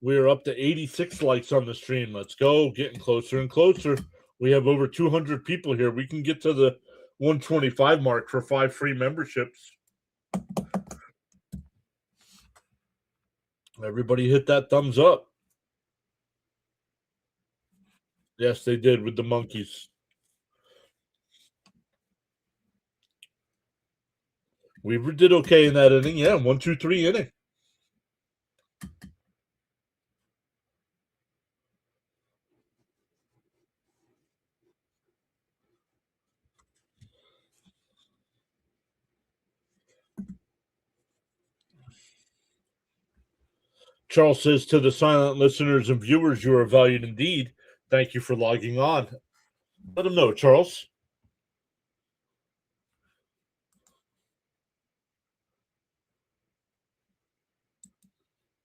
Speaker 1: We're up to 86 likes on the stream. Let's go. Getting closer and closer. We have over 200 people here. We can get to the 125 mark for 5 free memberships. Everybody hit that thumbs up. Yes, they did with the monkeys. Weaver did okay in that inning. Yeah, 1, 2, 3 inning. Charles says to the silent listeners and viewers, you are valued indeed. Thank you for logging on. Let them know, Charles.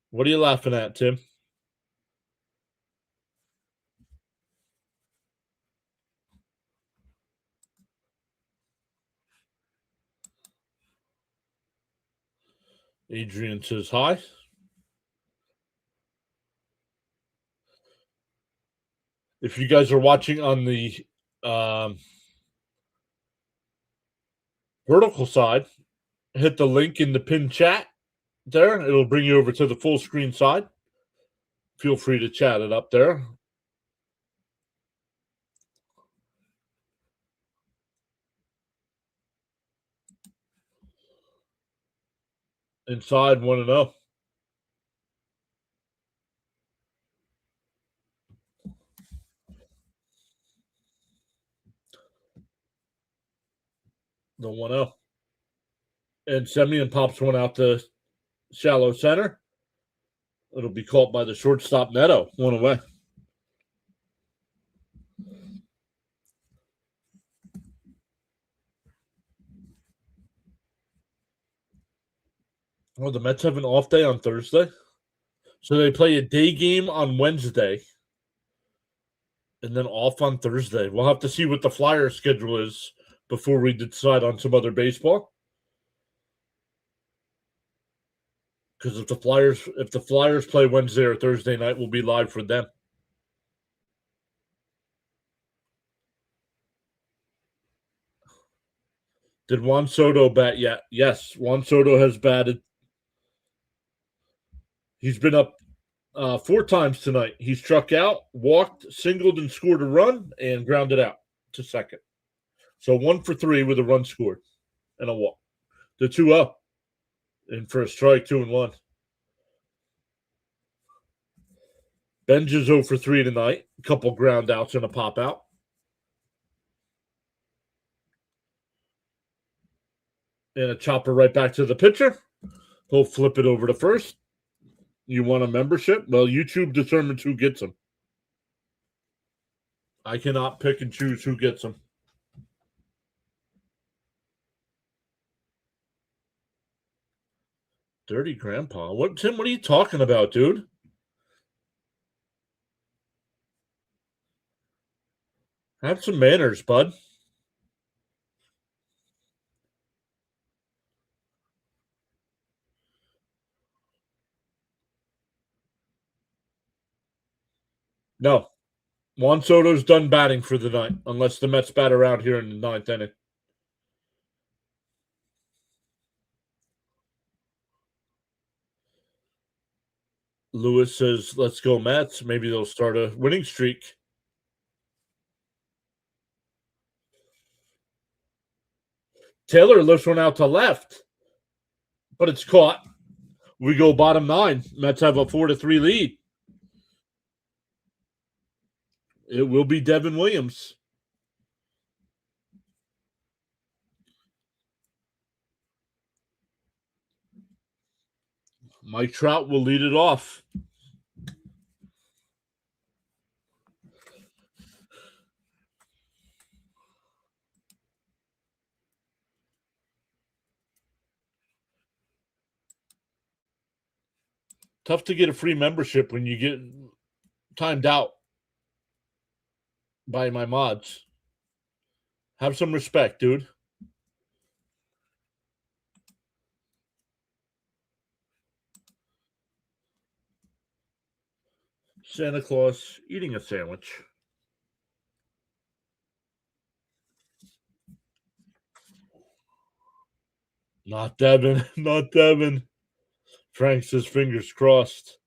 Speaker 1: What are you laughing at, Tim? Adrian says hi. If you guys are watching on the vertical side, hit the link in the pinned chat there. It'll bring you over to the full screen side. Feel free to chat it up there. Inside 1-0. The 1-0. And Semyon pops one out to shallow center. It'll be caught by the shortstop Neto. 1 away. Well, the Mets have an off day on Thursday. So they play a day game on Wednesday and then off on Thursday. We'll have to see what the Flyers schedule is before we decide on some other baseball. Because if the Flyers play Wednesday or Thursday night, we'll be live for them. Did Juan Soto bat yet? Yes, Juan Soto has batted. He's been up 4 times tonight. He struck out, walked, singled, and scored a run, and grounded out to second. So 1 for 3 with a run scored and a walk. The 2-0. And for a strike, 2-1. Benj is 0 for 3 tonight. A couple ground outs and a pop out. And a chopper right back to the pitcher. He'll flip it over to first. You want a membership? Well, YouTube determines who gets them. I cannot pick and choose who gets them. Dirty grandpa. What, Tim, what are you talking about, dude? Have some manners, bud. No. Juan Soto's done batting for the night, unless the Mets bat around here in the 9th inning. Lewis says, let's go Mets. Maybe they'll start a winning streak. Taylor lifts one out to left, but it's caught. We go bottom 9. Mets have a 4-3 lead. It will be Devin Williams. Mike Trout will lead it off. Tough to get a free membership when you get timed out by my mods. Have some respect, dude. Santa Claus eating a sandwich. Not Devin. Not Devin. Frank says fingers crossed.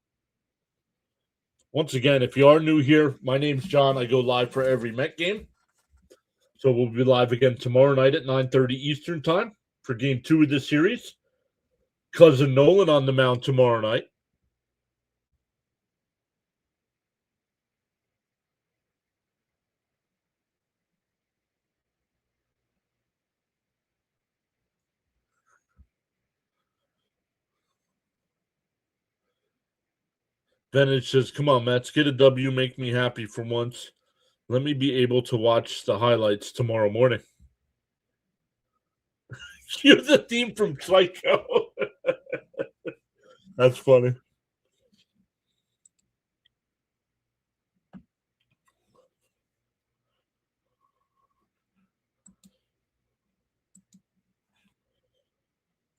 Speaker 1: Once again, if you are new here, my name's John. I go live for every Met game. So we'll be live again tomorrow night at 9:30 Eastern time for game 2 of this series. Cousin Nolan on the mound tomorrow night. Vintage says, come on, Mets, get a W, make me happy for once. Let me be able to watch the highlights tomorrow morning. Use the theme from Psycho. That's funny.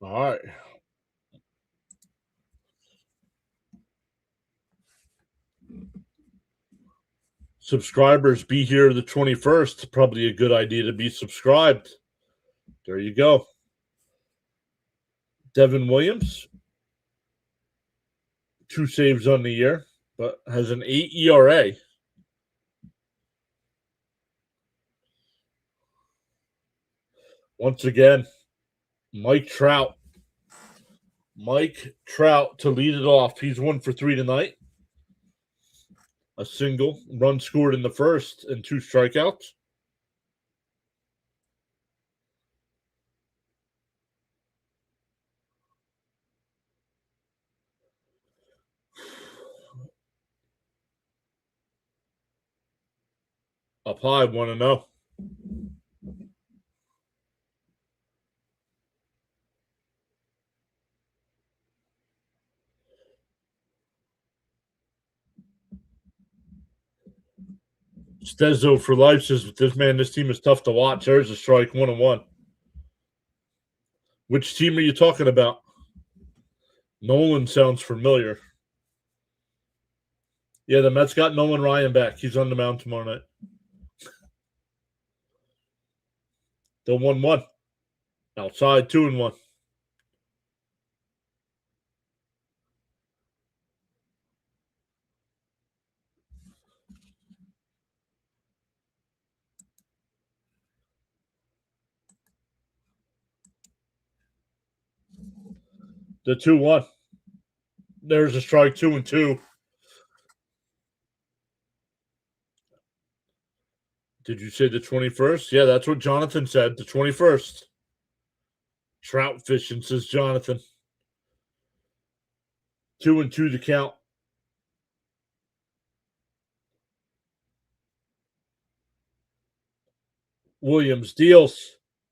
Speaker 1: All right. Subscribers, be here the 21st. Probably a good idea to be subscribed. There you go. Devin Williams, 2 saves on the year, but has an 8 ERA. Once again, Mike Trout. Mike Trout to lead it off. He's 1 for 3 tonight. A single, run scored in the first, and 2 strikeouts. Up high, 1-0. Stezzo for life says, this team is tough to watch. There's a strike, 1-1. Which team are you talking about? Nolan sounds familiar. Yeah, the Mets got Nolan Ryan back. He's on the mound tomorrow night. The 1-1. Outside, 2-1. The 2-1. There's a strike, 2-2. Did you say the 21st? Yeah, that's what Jonathan said. The 21st. Trout fishing, says Jonathan. 2-2 the count. Williams deals.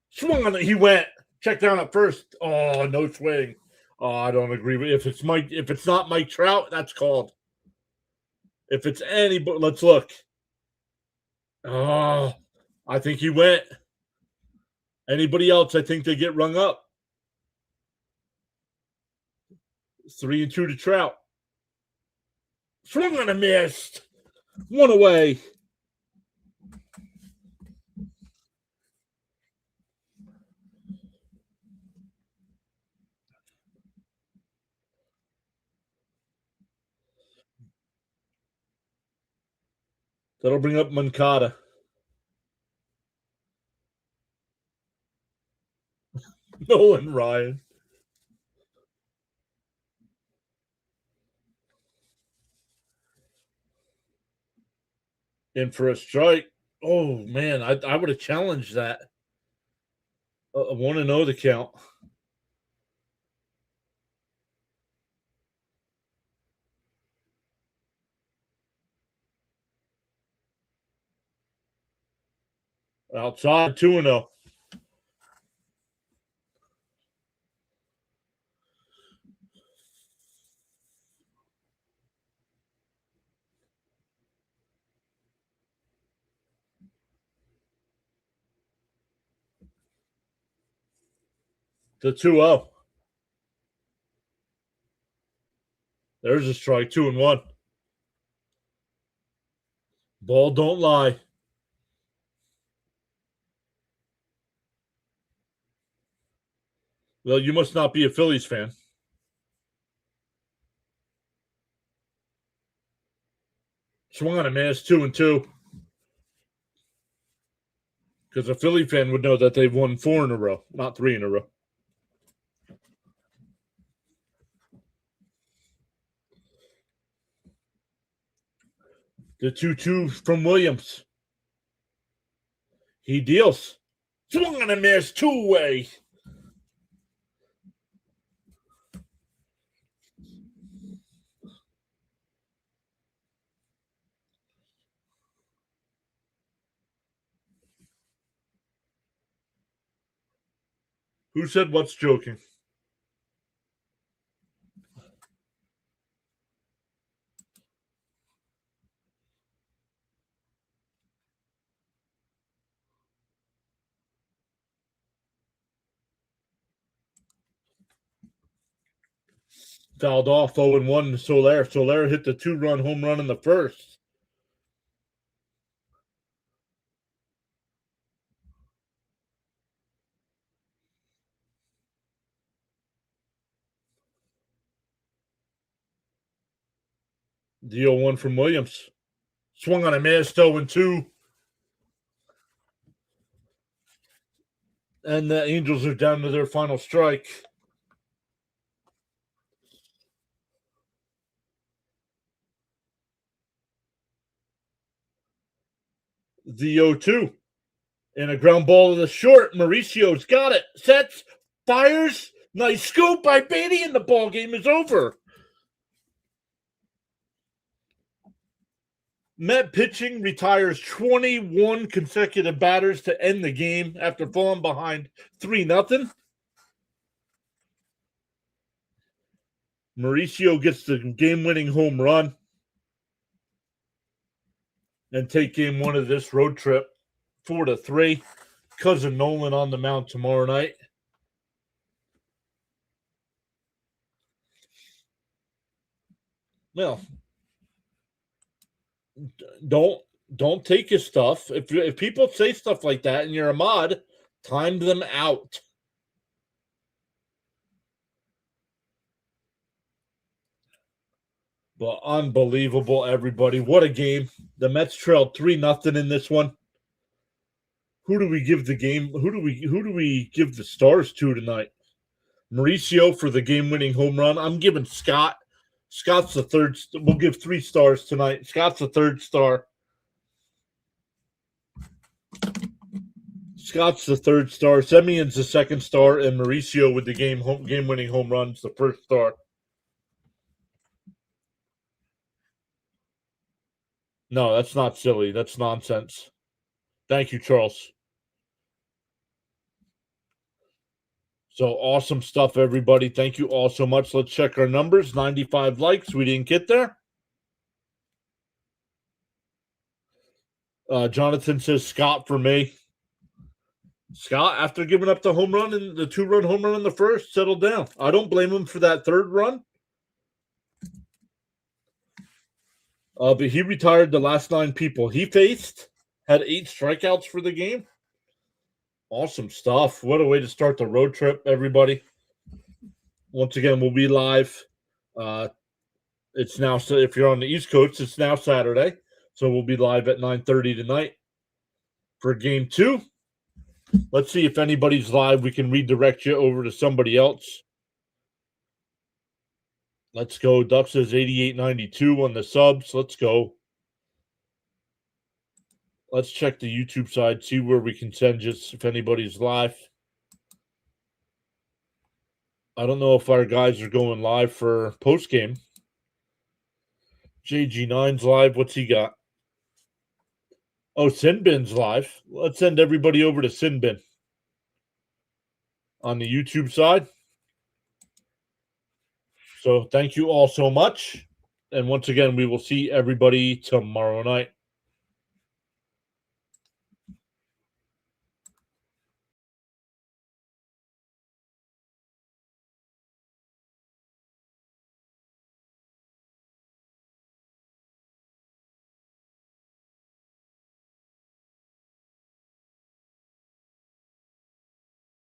Speaker 1: Swung on it. He went. Check down at first. Oh, no swing. Oh, I don't agree with if it's not Mike Trout, that's called. If it's anybody, let's look. Oh, I think he went. Anybody else, I think they get rung up. 3-2 to Trout. Swung on a missed. 1 away. That'll bring up Moncada. Nolan Ryan. In for a strike. Oh, man. I would have challenged that. 1-0 the count. Outside, 2-0. The 2-0. There's a strike, 2-1. Ball don't lie. Well, you must not be a Phillies fan. Swung on a man. It's 2-2. Because a Philly fan would know that they've won 4 in a row, not 3 in a row. The 2-2 from Williams. He deals. Swung on a miss, 2-way. Who said what's joking? Fouled off 0-1 to Soler. Soler hit the 2-run home run in the first. The 0-1 from Williams. Swung on a miss, 0-2. And the Angels are down to their final strike. The 0-2. And a ground ball to the short. Mauricio's got it. Sets. Fires. Nice scoop by Beatty, and the ball game is over. Met pitching retires 21 consecutive batters to end the game after falling behind 3-0. Mauricio gets the game-winning home run and take game 1 of this road trip 4-3. Cousin Nolan on the mound tomorrow night. Well, don't take his stuff. If people say stuff like that and you're a mod, time them out. But unbelievable, everybody. What a game. The Mets trailed 3-0 in this one. Who do we give the game? Who do we give the stars to tonight? Mauricio for the game-winning home run. I'm giving Scott. Scott's the third. We'll give 3 stars tonight. Scott's the third star. Scott's the third star. Semion's the second star, and Mauricio with the game-winning home run's the first star. No, that's not silly. That's nonsense. Thank you, Charles. So awesome stuff, everybody. Thank you all so much. Let's check our numbers. 95 likes. We didn't get there. Jonathan says Scott for me. Scott, after giving up the home run and the 2-run home run in the first, settled down. I don't blame him for that third run. But he retired the last 9 people he faced, had 8 strikeouts for the game. Awesome stuff. What a way to start the road trip, everybody. Once again, we'll be live. It's now, so if you're on the East Coast, it's now Saturday. So we'll be live at 9:30 tonight for game 2. Let's see if anybody's live. We can redirect you over to somebody else. Let's go. Duck says 8892 on the subs. Let's go. Let's check the YouTube side, see where we can send just if anybody's live. I don't know if our guys are going live for postgame. JG9's live. What's he got? Oh, Sinbin's live. Let's send everybody over to Sinbin on the YouTube side. So thank you all so much. And once again, we will see everybody tomorrow night.